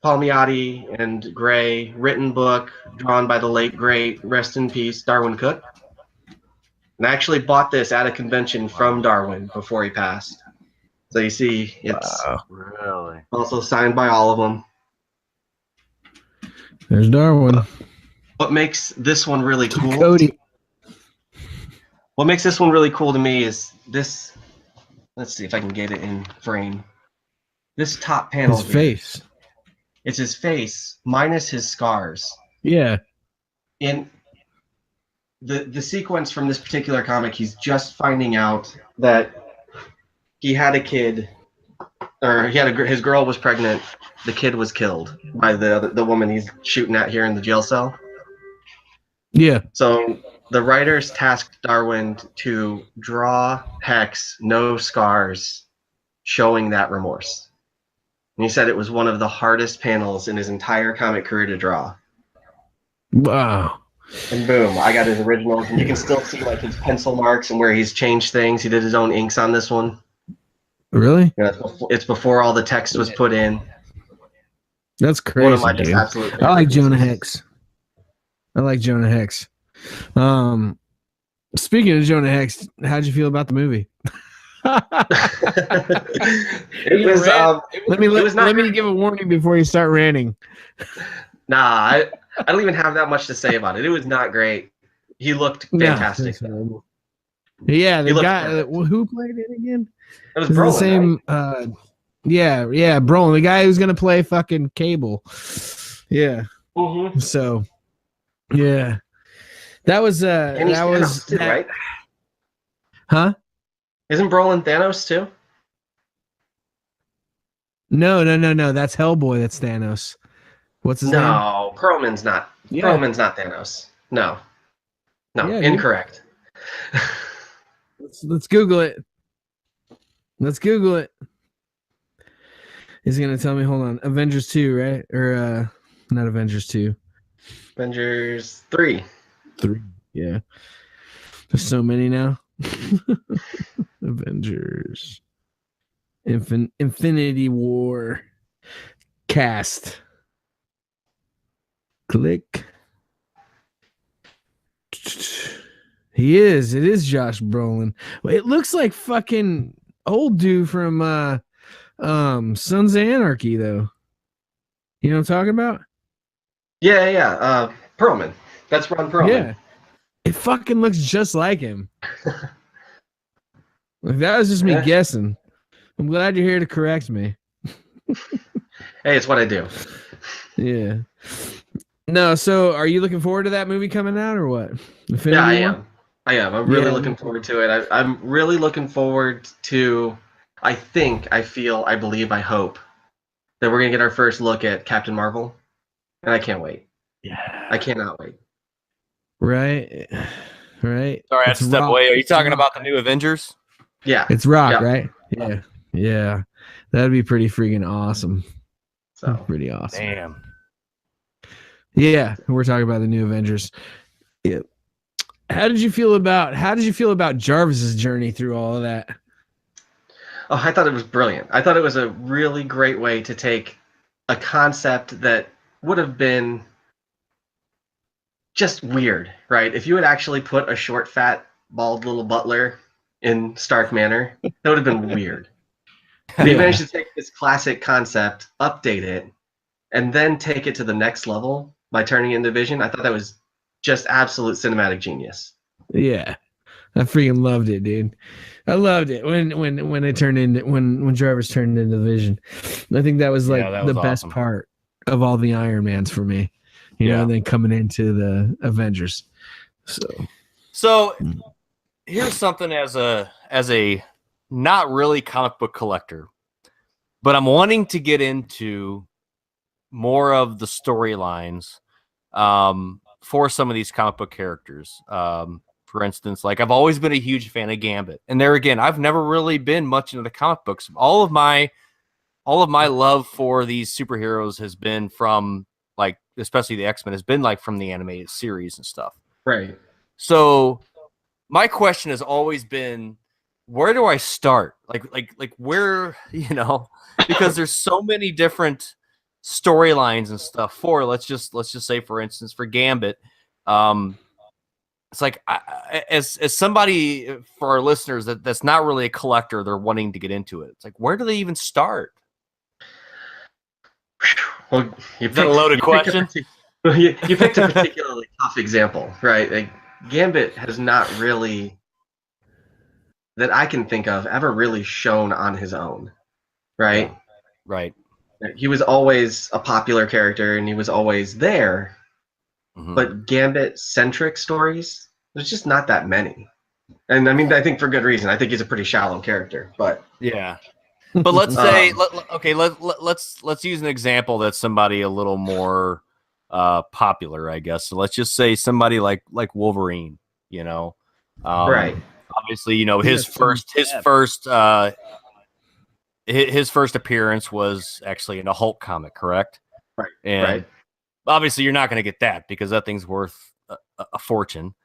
S5: Palmiotti and Gray written book drawn by the late, great, rest in peace, Darwin Cook. And I actually bought this at a convention from Darwin before he passed. So you see, it's
S4: really
S5: also signed by all of them.
S3: There's Darwin.
S5: What makes this one really cool?
S3: Cody.
S5: What makes this one really cool to me is this. Let's see if I can get it in frame. This top panel.
S3: His face.
S5: It's his face minus his scars.
S3: Yeah.
S5: In the sequence from this particular comic, he's just finding out that he had a kid, or his girl was pregnant. The kid was killed by the woman he's shooting at here in the jail cell.
S3: Yeah.
S5: So the writers tasked Darwin to draw Hex no scars, showing that remorse. And he said it was one of the hardest panels in his entire comic career to draw.
S3: Wow.
S5: And boom, I got his originals, and you can still see like his pencil marks and where he's changed things. He did his own inks on this one.
S3: Really?
S5: It's before all the text was put in.
S3: That's
S5: One of
S3: crazy,
S5: my just
S3: dude.
S5: absolute
S3: I like
S5: favorites.
S3: Jonah Hex. I like Jonah Hex. Speaking of Jonah Hex, how'd you feel about the movie?
S5: It was
S3: Let me give a warning before you start ranting.
S5: nah, I don't even have that much to say about it. It was not great. He looked fantastic.
S3: That's horrible. Yeah,
S5: He
S3: the
S5: looked
S3: guy
S5: perfect.
S3: who played it again?
S5: It was
S3: Is it the
S5: Brolin,
S3: same?
S5: right?
S3: Yeah, Brolin, the guy who's gonna play fucking Cable. Yeah.
S5: Mm-hmm.
S3: So, yeah, that was
S5: And he's
S3: that was
S5: Thanos too,
S3: that,
S5: right?
S3: huh?
S5: Isn't Brolin Thanos too?
S3: No. That's Hellboy. That's Thanos. What's his name?
S5: No, Perlman's not.
S3: Yeah,
S5: Perlman's not Thanos. No,
S3: yeah, dude.
S5: incorrect.
S3: Let's Google it. Let's Google it. He's gonna tell me. Hold on. Avengers 2, right? Or not Avengers 2.
S5: Avengers 3.
S3: 3. Yeah. There's so many now. Avengers. Infinity War. Cast. Click. He is. It is Josh Brolin. It looks like fucking old dude from Sons of Anarchy though. You know what I'm talking about?
S5: Yeah. Perlman. That's Ron Perlman.
S3: Yeah. It fucking looks just like him. Like, that was just me
S5: Yeah.
S3: guessing. I'm glad you're here to correct me.
S5: Hey, it's what I do.
S3: Yeah. No, so are you looking forward to that movie coming out or what? Infinity
S5: Yeah, I
S3: War?
S5: am. I'm really
S3: Yeah.
S5: looking forward to it. I'm really looking forward to. I believe, I hope that we're gonna get our first look at Captain Marvel, and I can't wait.
S3: Yeah.
S5: I cannot wait.
S3: Right. Right.
S4: Sorry, I had
S3: It's
S4: to step
S3: Rock.
S4: away. Are you
S3: It's
S4: talking
S3: Rock.
S4: about the new Avengers?
S5: Yeah.
S3: It's Rock,
S5: Yeah.
S3: right? Yeah. Yeah. That'd be pretty freaking awesome.
S5: So
S3: Pretty awesome.
S4: Damn.
S3: Yeah, we're talking about the new Avengers. Yeah. How did you feel about Jarvis's journey through all of that?
S5: Oh, I thought it was brilliant. I thought it was a really great way to take a concept that would have been just weird, right? If you had actually put a short, fat, bald little butler in Stark Manor, that would have been weird. But he managed to take this classic concept, update it, and then take it to the next level by turning it into Vision. I thought that was just absolute cinematic genius.
S3: Yeah. I freaking loved it, dude. I loved it when it turned into when Jarvis turned into Vision. I think that was like
S4: Yeah, that
S3: the
S4: was
S3: best
S4: awesome.
S3: part of all the Iron Mans for me. You know, and then coming into the Avengers.
S4: So here's something as a not really comic book collector, but I'm wanting to get into more of the storylines for some of these comic book characters. For instance, like I've always been a huge fan of Gambit, and there again, I've never really been much into the comic books. All of my love for these superheroes has been from, like, especially the X-Men, has been like from the animated series and stuff.
S5: Right.
S4: So my question has always been, where do I start? Like where, you know, because there's so many different storylines and stuff for, let's just say, for instance, for Gambit, it's like, as somebody, for our listeners that's not really a collector, they're wanting to get into it. It's like, where do they even start?
S5: Well,
S4: Is that a loaded question?
S5: You picked a particularly tough example, right? Like, Gambit has not really, that I can think of, ever really shown on his own, right?
S4: Yeah. Right.
S5: He was always a popular character, and he was always there.
S4: Mhm.
S5: But Gambit-centric stories, there's just not that many. And I mean, I think for good reason. I think he's a pretty shallow character, but
S4: Yeah. But let's say, let's use an example that's somebody a little more popular, I guess. So let's just say somebody like Wolverine, you know.
S5: right.
S4: Obviously, you know, his first appearance was actually in a Hulk comic, correct?
S5: Right.
S4: And
S5: right.
S4: obviously you're not going to get that because that thing's worth a fortune.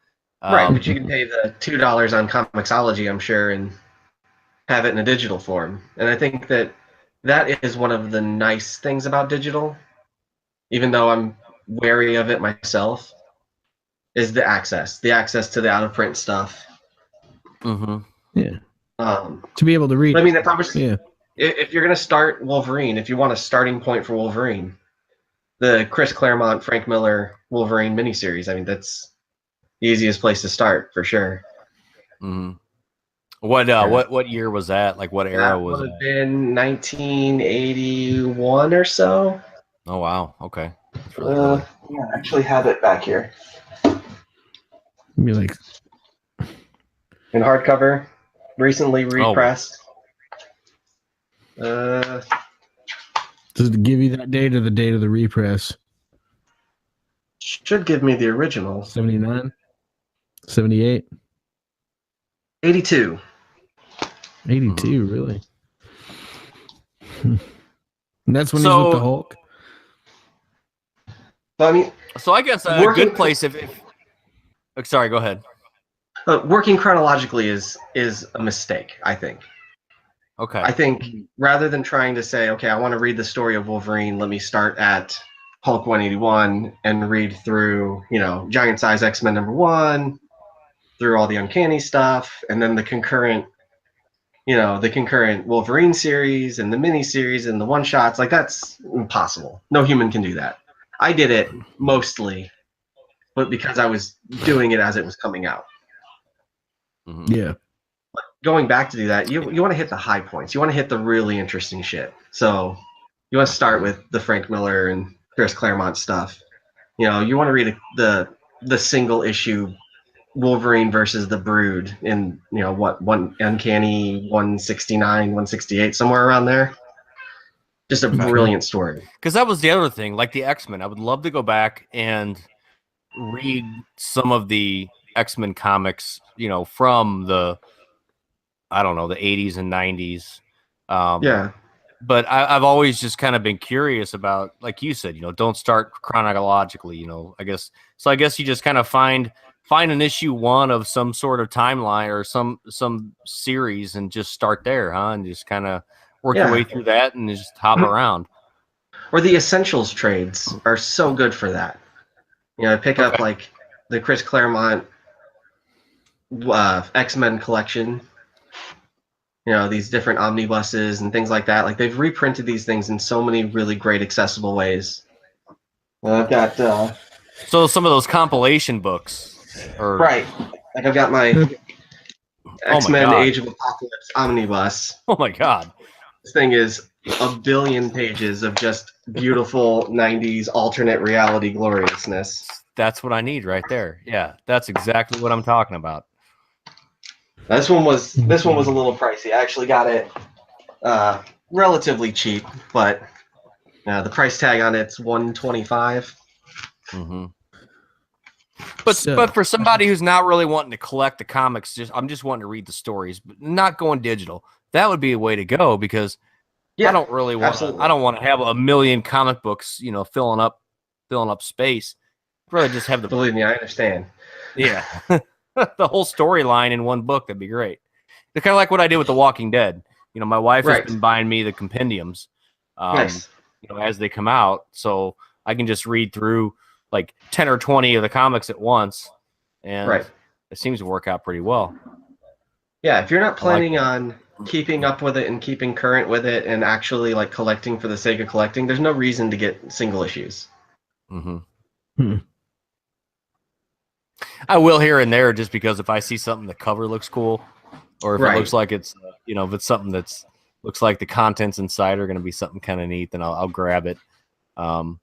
S5: Right, but you can pay the $2 on Comixology, I'm sure, and have it in a digital form. And I think that is one of the nice things about digital, even though I'm wary of it myself, is the access to the out of print stuff.
S4: Mm-hmm.
S3: Yeah. To be able to read.
S5: I mean, if I was,
S3: Yeah.
S5: if you're gonna start Wolverine, if you want a starting point for Wolverine, the Chris Claremont, Frank Miller Wolverine miniseries. I mean, that's the easiest place to start for sure.
S4: Mm-hmm. What year was that? Like what era
S5: That
S4: was
S5: would have
S4: that?
S5: been 1981 or so.
S4: Oh wow, okay, that's really early.
S5: Yeah, I actually have it back here
S3: Be like,
S5: in hardcover, recently
S4: Oh,
S5: repressed. Uh,
S3: does it give you that date or the date of the repress?
S5: should give me the original.
S3: 79? 78?
S5: 82.
S3: 82, really? And that's when he's
S4: So-
S3: with the Hulk?
S5: So, I mean,
S4: so I guess a
S5: Working-
S4: good place if sorry, go ahead.
S5: working chronologically is a mistake, I think.
S4: Okay.
S5: I think rather than trying to say, okay, I want to read the story of Wolverine, let me start at Hulk 181 and read through, Giant Size X-Men #1, through all the Uncanny stuff, and then the concurrent Wolverine series and the mini series and the one shots. Like, that's impossible. No human can do that. I did it mostly, but because I was doing it as it was coming out.
S4: Mhm.
S3: Yeah.
S5: Going back to do that, you want to hit the high points. You want to hit the really interesting shit. So you want to start with the Frank Miller and Chris Claremont stuff. You want to read the single issue Wolverine versus the Brood in one Uncanny 169, 168, somewhere around there. Just a brilliant story.
S4: Because that was the other thing, like the X-Men. I would love to go back and read some of the X-Men comics, from the, I don't know, the 80s and 90s.
S5: Yeah.
S4: But I've always just kind of been curious about, like you said, don't start chronologically, I guess. So I guess you just kind of find an issue 1 of some sort of timeline or some series and just start there, huh? And just kind of work your way through that and just hop around.
S5: Or the Essentials trades are so good for that. Pick up like the Chris Claremont X-Men collection. These different omnibuses and things like that. Like, they've reprinted these things in so many really great accessible ways. I've got
S4: so some of those compilation books,
S5: right. Like, I've got my X-Men
S4: God.
S5: Age of Apocalypse omnibus.
S4: Oh my God.
S5: This thing is a billion pages of just beautiful 90s alternate reality gloriousness.
S4: That's what I need right there. Yeah, that's exactly what I'm talking about.
S5: This one was a little pricey. I actually got it relatively cheap, but the price tag on it's $125.
S4: Mm-hmm. But for somebody who's not really wanting to collect the comics, I'm just wanting to read the stories, but not going digital. That would be a way to go, because I don't really want. I don't want to have a million comic books, filling up space. I'd rather just have the.
S5: Believe me, I understand.
S4: Yeah. The whole storyline in one book. That'd be great. It's kind of like what I did with The Walking Dead. My wife has been buying me the compendiums,
S5: Nice.
S4: as they come out, so I can just read through like 10 or 20 of the comics at once, and it seems to work out pretty well.
S5: Yeah, if you're not planning on keeping up with it and keeping current with it and actually like collecting for the sake of collecting, there's no reason to get single issues.
S4: Mm-hmm. I will here and there, just because if I see something the cover looks cool, or if it looks like it's if it's something that's looks like the contents inside are going to be something kind of neat, then I'll grab it. But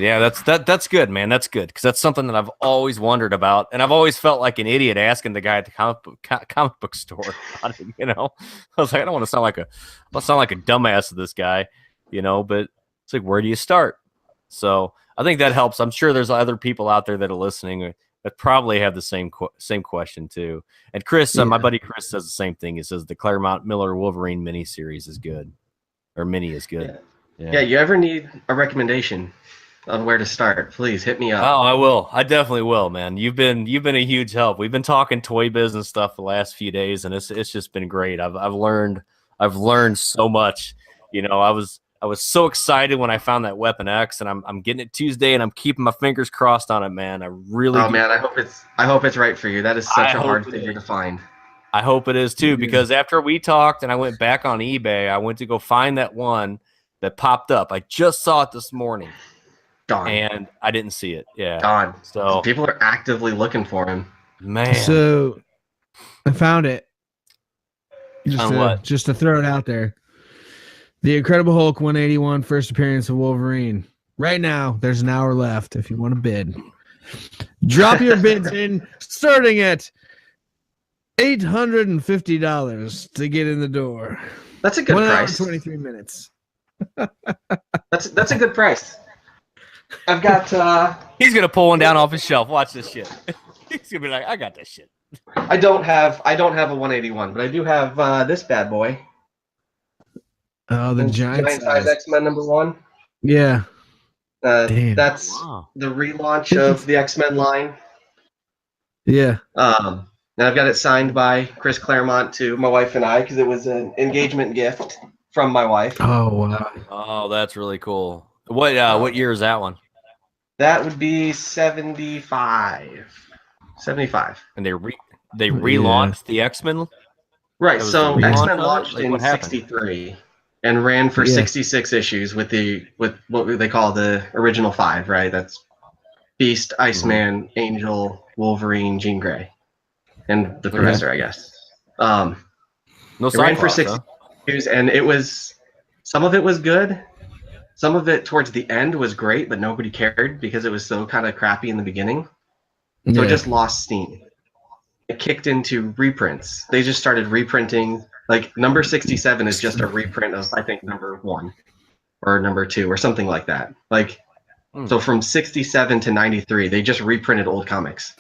S4: yeah, that's good, man. That's good, because that's something that I've always wondered about, and I've always felt like an idiot asking the guy at the comic book store about it. I was like, I don't want to sound like a dumbass to this guy, But it's like, where do you start? So I think that helps. I'm sure there's other people out there that are listening that probably have the same question too. And Chris, my buddy Chris, says the same thing. He says the Claremont Miller Wolverine mini series is good, or mini is good.
S5: Yeah. You ever need a recommendation on where to start, please hit me up.
S4: Oh, I will. I definitely will, man. You've been a huge help. We've been talking toy business stuff the last few days, and it's just been great. I've learned so much. I I was so excited when I found that Weapon X, and I'm getting it Tuesday, and I'm keeping my fingers crossed on it, man. I really.
S5: Oh man, I hope it's right for you. That is such a hard
S4: it
S5: figure
S4: is.
S5: to find.
S4: I hope it is too, because after we talked and I went back on eBay, I went to go find that one that popped up. I just saw it this morning,
S5: Gone.
S4: and I didn't see it. Yeah,
S5: Gone.
S4: so
S5: People are actively looking for him.
S4: man.
S3: So I found it.
S4: What?
S3: Just to throw it out there. The Incredible Hulk 181 first appearance of Wolverine. Right now, there's an hour left if you want to bid. Drop your bids in, starting at $850 to get in the door.
S5: That's a good
S3: 1 hour
S5: price.
S3: and 23 minutes.
S5: That's a good price. I've got.
S4: He's gonna pull one down off his shelf. Watch this shit. He's gonna be like, "I got this shit."
S5: I don't have a 181, but I do have this bad boy.
S3: Oh, the giant
S5: size X-Men #1.
S3: Yeah. Damn.
S5: That's the relaunch of the X-Men line.
S3: Yeah.
S5: And I've got it signed by Chris Claremont to my wife and I because it was an engagement gift from my wife.
S3: Oh wow.
S4: Oh, that's really cool. What year is that one?
S5: That would be 75. 75.
S4: And they relaunched the X-Men.
S5: Right.
S4: That was
S5: So
S4: the relaunch
S5: X-Men
S4: of it?
S5: launched
S4: Like,
S5: in
S4: what happened?
S5: '63 and ran for 66 issues with what they call the original 5. Right. That's Beast, Iceman, Angel, Wolverine, Jean Grey, and the Professor, I guess.
S4: No
S5: it ran for
S4: Cyclops,
S5: 60 issues, and it was some of it was good. Some of it towards the end was great, but nobody cared because it was so kind of crappy in the beginning. So it just lost steam. It kicked into reprints. They just started reprinting. Like number 67 is just a reprint of I think #1 or #2 or something like that. Like so from 67 to 93, they just reprinted old comics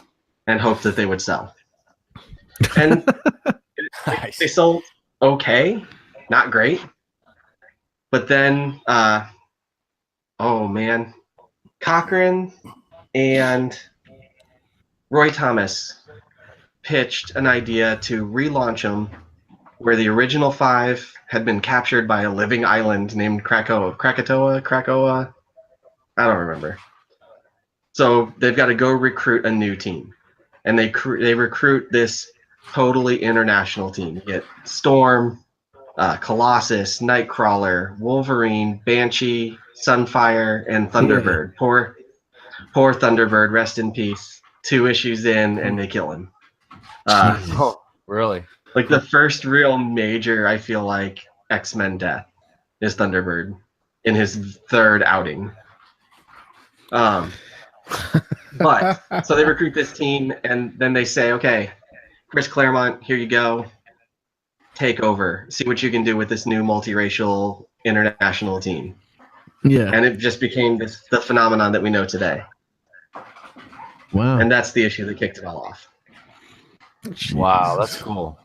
S5: and hoped that they would sell. And
S4: Nice.
S5: they sold okay, not great. But then oh man, Cochran and Roy Thomas pitched an idea to relaunch them where the original 5 had been captured by a living island named Krakoa. I don't remember. So they've got to go recruit a new team. And they recruit this totally international team. You get Storm, Colossus, Nightcrawler, Wolverine, Banshee, Sunfire, and Thunderbird. Poor Thunderbird, rest in peace. 2 issues in, and they kill him.
S4: Oh, really?
S5: Like the first real major, I feel like, X-Men death is Thunderbird in his 3rd outing. But so they recruit this team, and then they say, "Okay, Chris Claremont, here you go. Take over. See what you can do with this new multiracial international team."
S3: Yeah.
S5: And it just became the phenomenon that we know today.
S3: Wow.
S5: And that's the issue that kicked it all off.
S4: Wow, that's cool.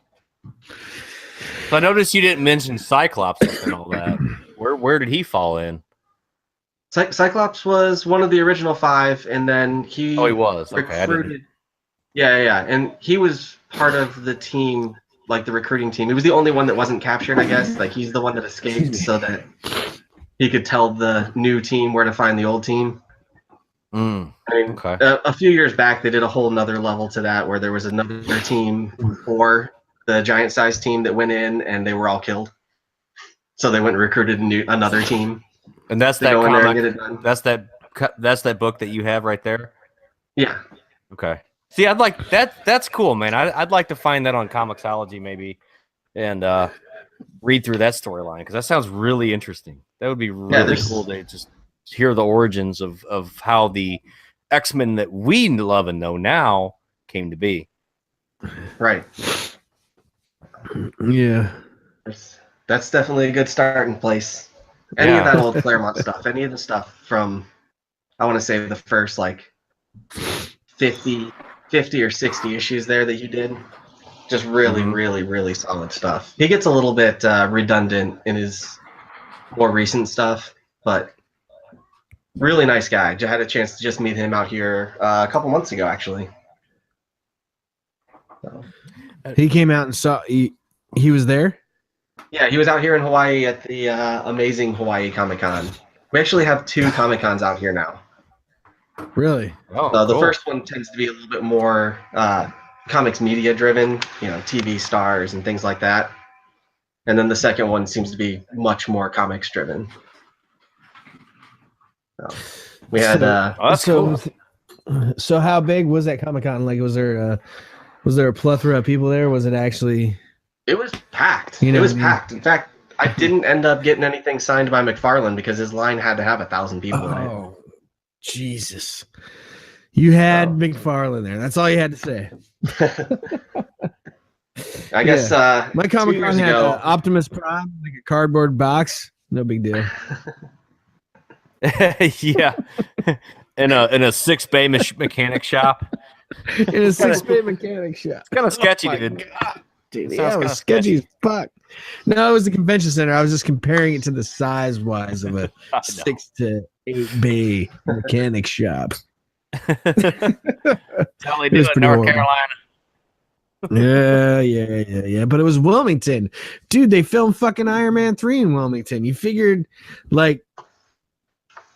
S4: So I noticed you didn't mention Cyclops and all that. Where did he fall in?
S5: Cyclops was one of the original 5, and then he
S4: was. Okay,
S5: recruited. Yeah, and he was part of the team, like the recruiting team. He was the only one that wasn't captured, I guess. Like he's the one that escaped, so that he could tell the new team where to find the old team. I mean, a few years back, they did a whole nother level to that, where there was another team before the giant-sized team that went in, and they were all killed. So they went and recruited another team.
S4: And that's that comic. That's that book that you have right there.
S5: Yeah.
S4: Okay. See, I'd like that. That's cool, man. I'd like to find that on Comixology maybe, and read through that storyline because that sounds really interesting. That would be really cool to just hear the origins of how the X-Men that we love and know now came to be.
S5: Right.
S3: Yeah.
S5: That's definitely a good starting place. Any of that old Claremont stuff, any of the stuff from, I want to say the first like 50 or 60 issues there that you did, just really, really, really solid stuff. He gets a little bit redundant in his more recent stuff, but really nice guy. I had a chance to just meet him out here a couple months ago, actually. So.
S3: He came out and saw he was there.
S5: Yeah, he was out here in Hawaii at the amazing Hawaii Comic Con. We actually have 2 Comic Cons out here now.
S3: Really?
S4: Oh,
S5: The
S4: cool.
S5: first one tends to be a little bit more comics media driven, TV stars and things like that. And then the second one seems to be much more comics driven. So we had
S4: Oh, that's cool.
S3: So how big was that Comic Con? Like, was there a plethora of people there? Was it actually?
S5: it was packed.
S3: You know
S5: It was
S3: what I mean?
S5: packed. In fact, I didn't end up getting anything signed by McFarlane because his line had to have 1,000 people in it.
S3: Oh, Jesus! You had
S5: Oh.
S3: McFarlane there. That's all you had to say.
S5: I guess
S3: My
S5: 2
S3: Comic Con
S5: years
S3: had
S5: ago.
S3: Optimus Prime, like a cardboard box. No big deal.
S4: Yeah, in a 6-bay mechanic shop.
S3: In a 6-bay mechanic shop.
S4: Kind of sketchy,
S3: Oh my
S4: dude.
S3: God, dude.
S4: Sounds
S3: Yeah, it
S4: kinda
S3: was sketchy as fuck. No, it was the convention center. I was just comparing it to the size wise of a
S4: I know.
S3: 6 to 8 bay mechanic shop.
S4: That's how they
S3: It
S4: do
S3: was
S4: it in
S3: pretty
S4: North
S3: horrible.
S4: Carolina.
S3: Yeah. But it was Wilmington. Dude, they filmed fucking Iron Man 3 in Wilmington. You figured like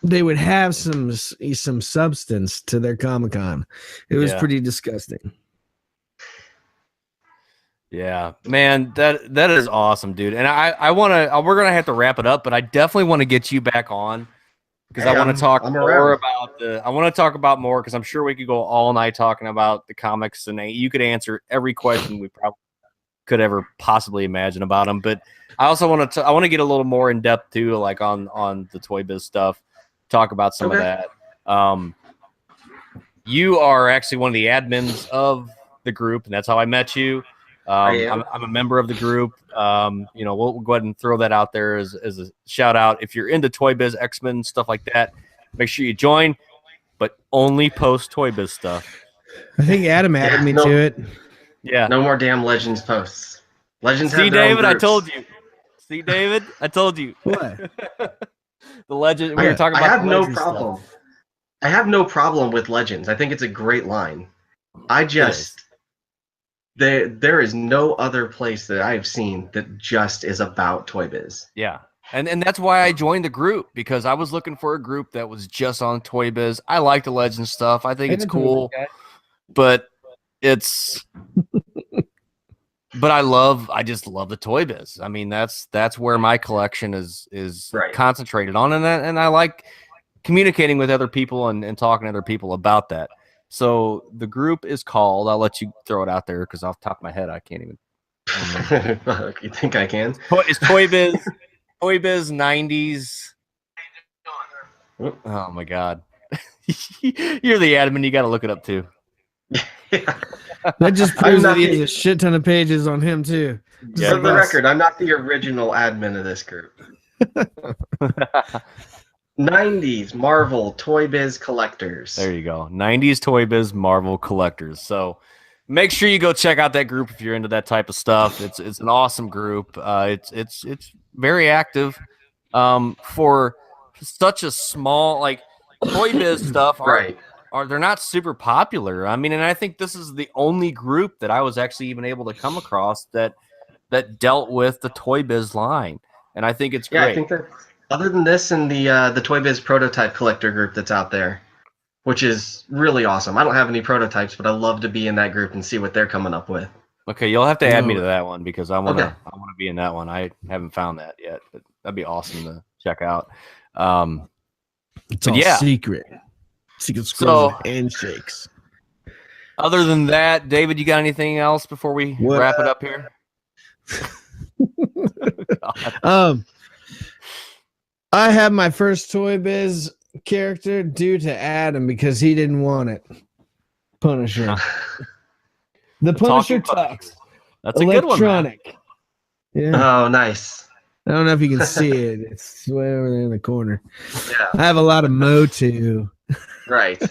S3: they would have some substance to their Comic-Con. It was
S4: Yeah.
S3: pretty disgusting.
S4: Yeah, man, that is awesome, dude. And I want to. We're gonna have to wrap it up, but I definitely want to get you back on because I want to talk
S5: I'm
S4: more
S5: around.
S4: about the. I want to talk about more because I'm sure we could go all night talking about the comics, and you could answer every question we probably could ever possibly imagine about them. But I also want to. I want to get a little more in depth too, like on the Toy Biz stuff. Talk about some of
S5: Okay.
S4: that. You are actually one of the admins of the group, and that's how I met you.
S5: I am.
S4: I'm a member of the group. We'll go ahead and throw that out there as a shout out. If you're into Toy Biz, X-Men, stuff like that, make sure you join, but only post Toy Biz stuff.
S3: I think Adam added me
S5: no.
S3: to it.
S4: Yeah.
S5: No more damn Legends posts. Legends
S4: See,
S5: have their own
S4: David, I
S5: groups.
S4: told you. See, David, I told you.
S3: What?
S4: The Legend. We were talking
S5: I
S4: about
S5: have
S4: the
S5: no
S4: Legends
S5: problem.
S4: stuff.
S5: I have no problem with Legends. I think it's a great line. I just there is no other place that I have seen that just is about Toy Biz.
S4: Yeah. And that's why I joined the group, because I was looking for a group that was just on Toy Biz. I like the Legends stuff. I think it's cool, but it's but I just love the Toy Biz. I mean, that's where my collection is
S5: Right.
S4: concentrated on, and I like communicating with other people and talking to other people about that. So the group is called, I'll let you throw it out there because off the top of my head I can't even.
S5: You think I can?
S4: It's Toy Biz Toy Biz 90s. Oh my god. You're the admin, you got to look it up too.
S3: That just proves that he has a shit ton of pages on him too.
S4: Yeah,
S5: For the record, I'm not the original admin of this group. 90s Marvel Toy Biz collectors.
S4: There you go. 90s Toy Biz Marvel collectors. So make sure you go check out that group if you're into that type of stuff. It's an awesome group. It's very active. For such a small, like, Toy Biz stuff
S5: Right.
S4: they're not super popular. I mean, and I think this is the only group that I was actually even able to come across that dealt with the Toy Biz line. And I think it's great.
S5: Yeah, I think that other than this and the Toy Biz prototype collector group that's out there, which is really awesome. I don't have any prototypes, but I love to be in that group and see what they're coming up with.
S4: Okay, you'll have to add me to that one because I want to.
S5: Okay.
S4: I want to be in that one. I haven't found that yet, but that'd be awesome to check out.
S3: It's all
S4: yeah.
S3: secret. Secret scrolls and handshakes.
S4: Other than that, David, you got anything else before we wrap it up here?
S3: I have my first Toy Biz character due to Adam because he didn't want it. Punisher. The Punisher Tux.
S4: That's a good one.
S3: Electronic. Yeah.
S5: Oh, nice.
S3: I don't know if you can see it. It's way over there in the corner.
S5: Yeah.
S3: I have a lot of Motu.
S5: Right.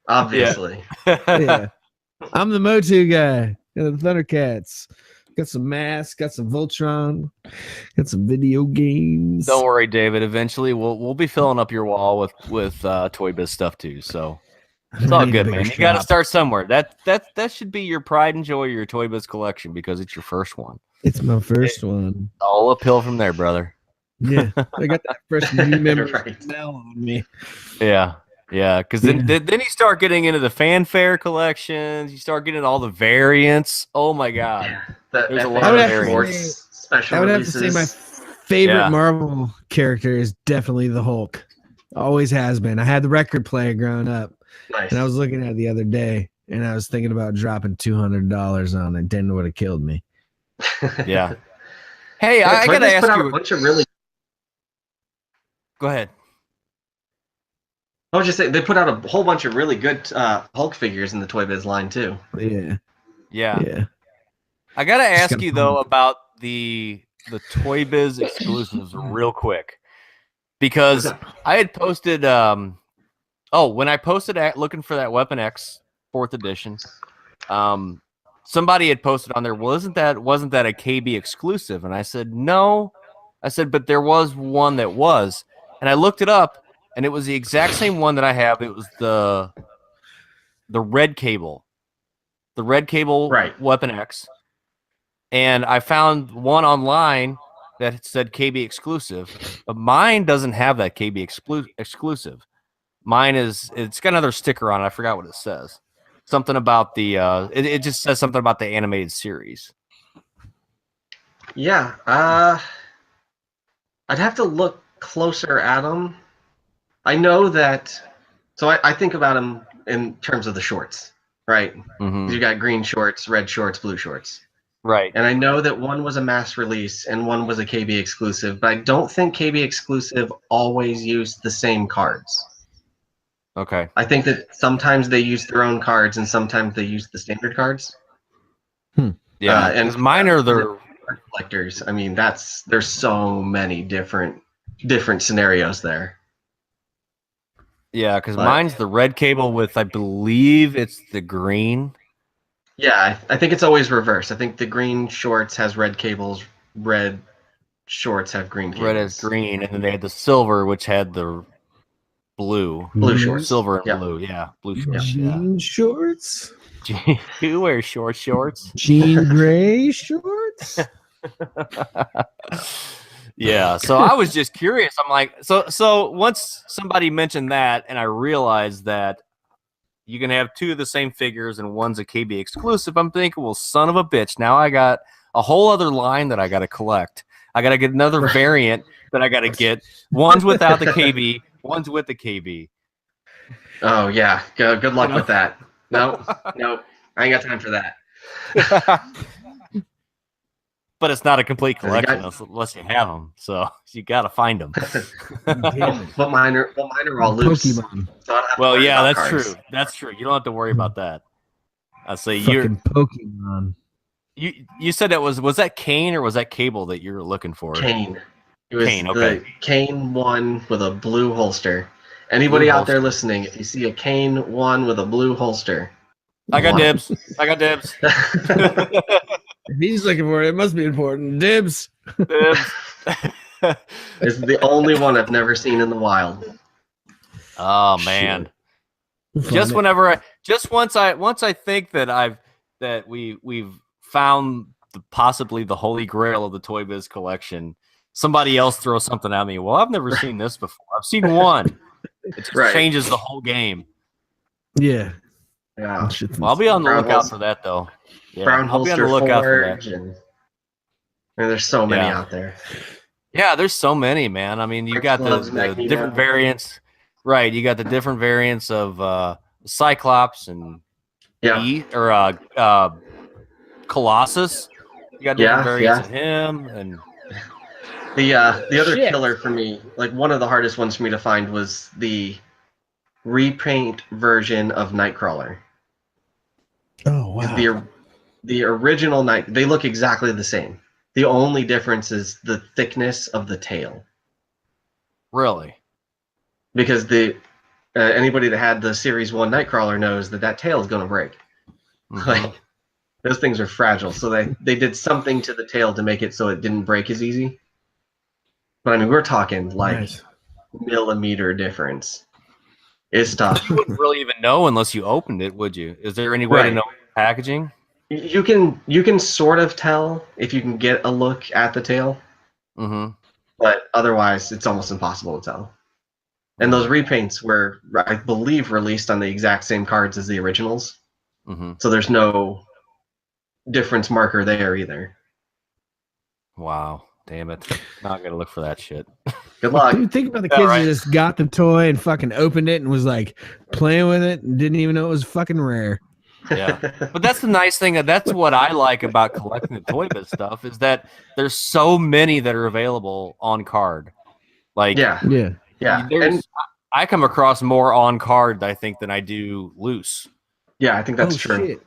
S5: Obviously.
S3: Yeah. I'm the Motu guy. The Thundercats. Got some masks, got some Voltron, got some video games.
S4: Don't worry, David. Eventually, we'll be filling up your wall with Toy Biz stuff too. So it's all good, man. You got to start somewhere. That should be your pride and joy of your Toy Biz collection because it's your first one.
S3: It's my first one.
S4: All uphill from there, brother.
S3: Yeah, I got that fresh new memory
S5: Right.
S3: smell on me.
S4: Yeah. Yeah, because then you start getting into the fanfare collections. You start getting all the variants. Oh my god,
S5: Yeah. The
S4: there's a
S5: FA
S4: lot
S3: I would
S4: of
S3: have to
S4: variants.
S3: say,
S5: special
S3: I would have to
S5: releases.
S3: say my favorite
S4: Yeah.
S3: Marvel character is definitely the Hulk. Always has been. I had the record player growing up,
S5: Nice.
S3: and I was looking at it the other day, and I was thinking about dropping $200 on it. Then would have killed me.
S4: Yeah. Hey,
S5: Yeah,
S4: I
S5: Toy
S4: gotta
S5: Biz
S4: ask
S5: put out
S4: you.
S5: a bunch of really.
S4: Go ahead.
S5: I was just saying they put out a whole bunch of really good Hulk figures in the Toy Biz line too.
S3: Yeah,
S4: Yeah.
S3: yeah.
S4: I gotta
S3: Just
S4: ask
S3: gotta
S4: you
S3: find
S4: though
S3: it.
S4: about the Toy Biz exclusives real quick because I had posted. When I posted looking for that Weapon X 4th edition, somebody had posted on there. Well, wasn't that a KB exclusive? And I said no. I said, but there was one that was, and I looked it up, and it was the exact same one that I have. It was the red cable,
S5: Right.
S4: Weapon X. And I found one online that said KB exclusive, but mine doesn't have that KB exclusive. Mine it's got another sticker on it. I forgot what it says. Something about the it just says something about the animated series.
S5: Yeah. I'd have to look closer at them. I know that. So I think about them in terms of the shorts, right?
S4: Mhm.
S5: You got green shorts, red shorts, blue shorts.
S4: Right.
S5: And I know that one was a mass release and one was a KB exclusive, but I don't think KB exclusive always used the same cards.
S4: Okay.
S5: I think that sometimes they use their own cards and sometimes they use the standard cards.
S4: Yeah.
S5: And
S4: Because mine are the
S5: collectors. I mean, there's so many different scenarios there.
S4: yeah. Because
S5: But-
S4: mine's the red cable with I believe it's the green.
S5: Yeah, I think it's always reversed. I think the green shorts has red cables, red shorts have green cables.
S4: Red is green, and then they had the silver, which had the blue.
S5: Blue shorts.
S4: Silver and
S5: Yep.
S4: blue. Yeah. Blue shorts. Yeah.
S3: Jean shorts,
S4: You wear shorts.
S3: jean gray shorts.
S4: Yeah, so I was just curious. I'm like, so once somebody mentioned that, and I realized that you can have two of the same figures and one's a KB exclusive, I'm thinking, well, son of a bitch, now I got a whole other line that I got to collect. I got to get another variant that I got to get. One's without the KB, one's with the KB.
S5: Oh yeah, good luck
S4: You know?
S5: with that. No, I ain't got time for that.
S4: But it's not a complete
S5: Yeah, they
S4: collection
S5: got-
S4: unless you have them. So you got to find them.
S5: But mine are all loose.
S3: Pokemon,
S5: So I don't have to
S4: Well,
S5: worry
S4: yeah,
S5: about
S4: that's
S5: cards.
S4: true. That's true. You don't have to worry about that. I say you're
S3: fucking Pokemon.
S4: you said that was that Kane or was that Cable that you're looking for?
S5: Kane. It was
S4: Kane, okay.
S5: the Kane one with a blue holster. Anybody
S4: Blue
S5: out there
S4: holster.
S5: listening, if you see a Kane one with a blue holster,
S4: I got
S5: one.
S4: dibs. I got dibs.
S3: If he's looking for it, it must be important. Dibs.
S4: Dibs.
S5: It's the only one I've never seen in the wild.
S4: Oh man. Just once I think that we've found possibly the holy grail of the Toy Biz collection, somebody else throws something at me. Well, I've never seen this before. I've seen one. It just
S5: Right.
S4: changes the whole game.
S3: Yeah.
S5: Yeah.
S4: Well, I'll be on the
S5: Brown
S4: lookout
S5: holster-
S4: for that though. Yeah,
S5: Brown
S4: I'll be on
S5: holster
S4: the lookout for that.
S5: forge, and there's so many
S4: Yeah.
S5: out there.
S4: Yeah, there's so many, man. I mean, you
S5: French
S4: got
S5: gloves,
S4: the
S5: Magneto.
S4: different variants, right? You got the different variants of Cyclops and
S5: Yeah.
S4: Colossus. You got different
S5: Yeah,
S4: variants
S5: yeah.
S4: of him, and
S5: The other
S3: Shit.
S5: killer for me, like one of the hardest ones for me to find, was the repaint version of Nightcrawler.
S3: Oh wow.
S5: The original Night, they look exactly the same. The only difference is the thickness of the tail.
S4: really,
S5: Because the anybody that had the Series 1 Nightcrawler knows that tail is going to break.
S4: Mhm.
S5: Like, those things are fragile. So they did something to the tail to make it so it didn't break as easy. But I mean, we're talking like
S3: Nice.
S5: millimeter difference. It's tough.
S4: you wouldn't really even know unless you opened it, would you? Is there any way to
S5: Right.
S4: know packaging?
S5: You can sort of tell if you can get a look at the tail, but otherwise it's almost impossible to tell. And those repaints were, I believe, released on the exact same cards as the originals, so there's no difference marker there either.
S4: Wow, damn it! Not gonna look for that shit.
S5: Good luck.
S3: Dude, think about the kids that just got the toy and fucking opened it and was like playing with it and didn't even know it was fucking rare.
S4: Yeah, but that's the nice thing. That's what I like about collecting the Toy Biz stuff is that there's so many that are available on card. Like,
S5: yeah. And
S4: I come across more on card, I think, than I do loose.
S5: Yeah, I think that's true.
S3: Shit.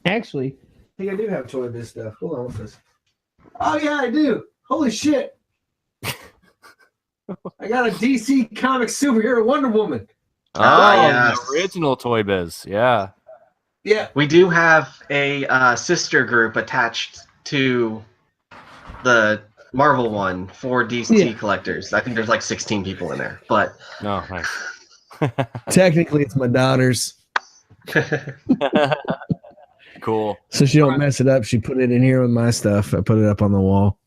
S3: Actually, I think I do have Toy Biz stuff. Hold on with this. Oh yeah, I do. Holy shit! I got a DC Comics superhero Wonder Woman.
S4: Yes. The original Toy Biz. Yeah.
S3: Yeah.
S5: We do have a sister group attached to the Marvel one for DC collectors. I think there's like 16 people in there, but
S4: no, nice.
S3: Technically, it's my daughter's.
S4: Cool.
S3: So she don't mess it up. She put it in here with my stuff. I put it up on the wall.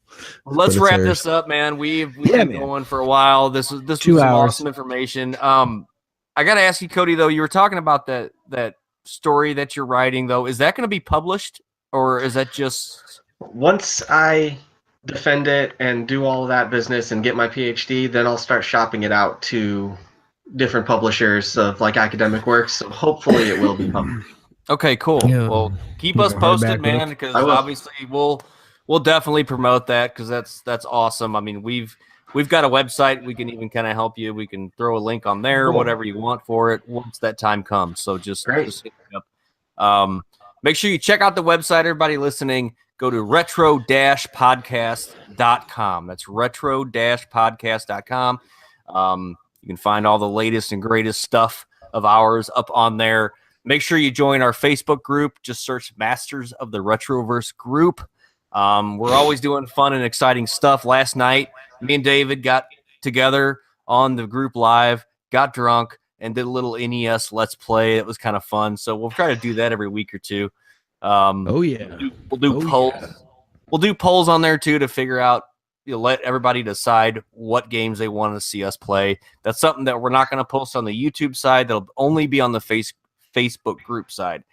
S4: Let's wrap this up, man. We've been going for a while. This was some awesome information. I got to ask you, Cody, though, you were talking about that story that you're writing, though. Is that going to be published, or is that just...
S5: Once I defend it and do all of that business and get my PhD, then I'll start shopping it out to different publishers of like academic works. So hopefully it will be published.
S4: Okay, cool. Yeah. Well, keep us posted, man, because obviously we'll definitely promote that because that's awesome. I mean, we've got a website. We can even kind of help you. We can throw a link on there, whatever you want for it once that time comes. So just hit me up. Make sure you check out the website, everybody listening. Go to retro-podcast.com. That's retro-podcast.com. You can find all the latest and greatest stuff of ours up on there. Make sure you join our Facebook group. Just search Masters of the Retroverse group. We're always doing fun and exciting stuff. Last night, me and David got together on the group live, got drunk, and did a little NES Let's Play. It was kind of fun. So we'll try to do that every week or two. We'll do polls. Yeah. We'll do polls on there too to figure out, let everybody decide what games they want to see us play. That's something that we're not going to post on the YouTube side. That'll only be on the Facebook group side.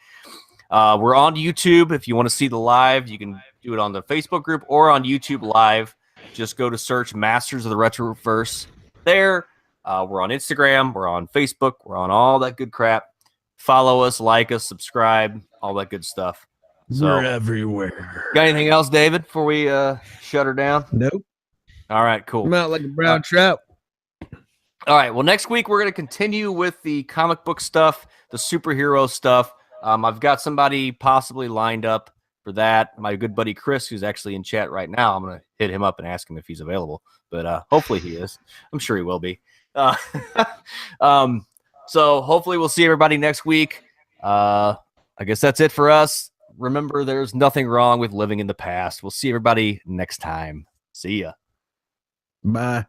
S4: We're on YouTube. If you want to see the live, you can do it on the Facebook group or on YouTube Live. Just go to search Masters of the Retroverse there. We're on Instagram. We're on Facebook. We're on all that good crap. Follow us, like us, subscribe, all that good stuff. So,
S3: we're everywhere.
S4: Got anything else, David, before we shut her down?
S3: Nope.
S4: All right, cool.
S3: I'm out like a brown trout.
S4: All right, well, next week we're going to continue with the comic book stuff, the superhero stuff. I've got somebody possibly lined up for that. My good buddy Chris, who's actually in chat right now. I'm going to hit him up and ask him if he's available, but hopefully he is. I'm sure he will be. So hopefully we'll see everybody next week. I guess that's it for us. Remember, there's nothing wrong with living in the past. We'll see everybody next time. See ya.
S3: Bye.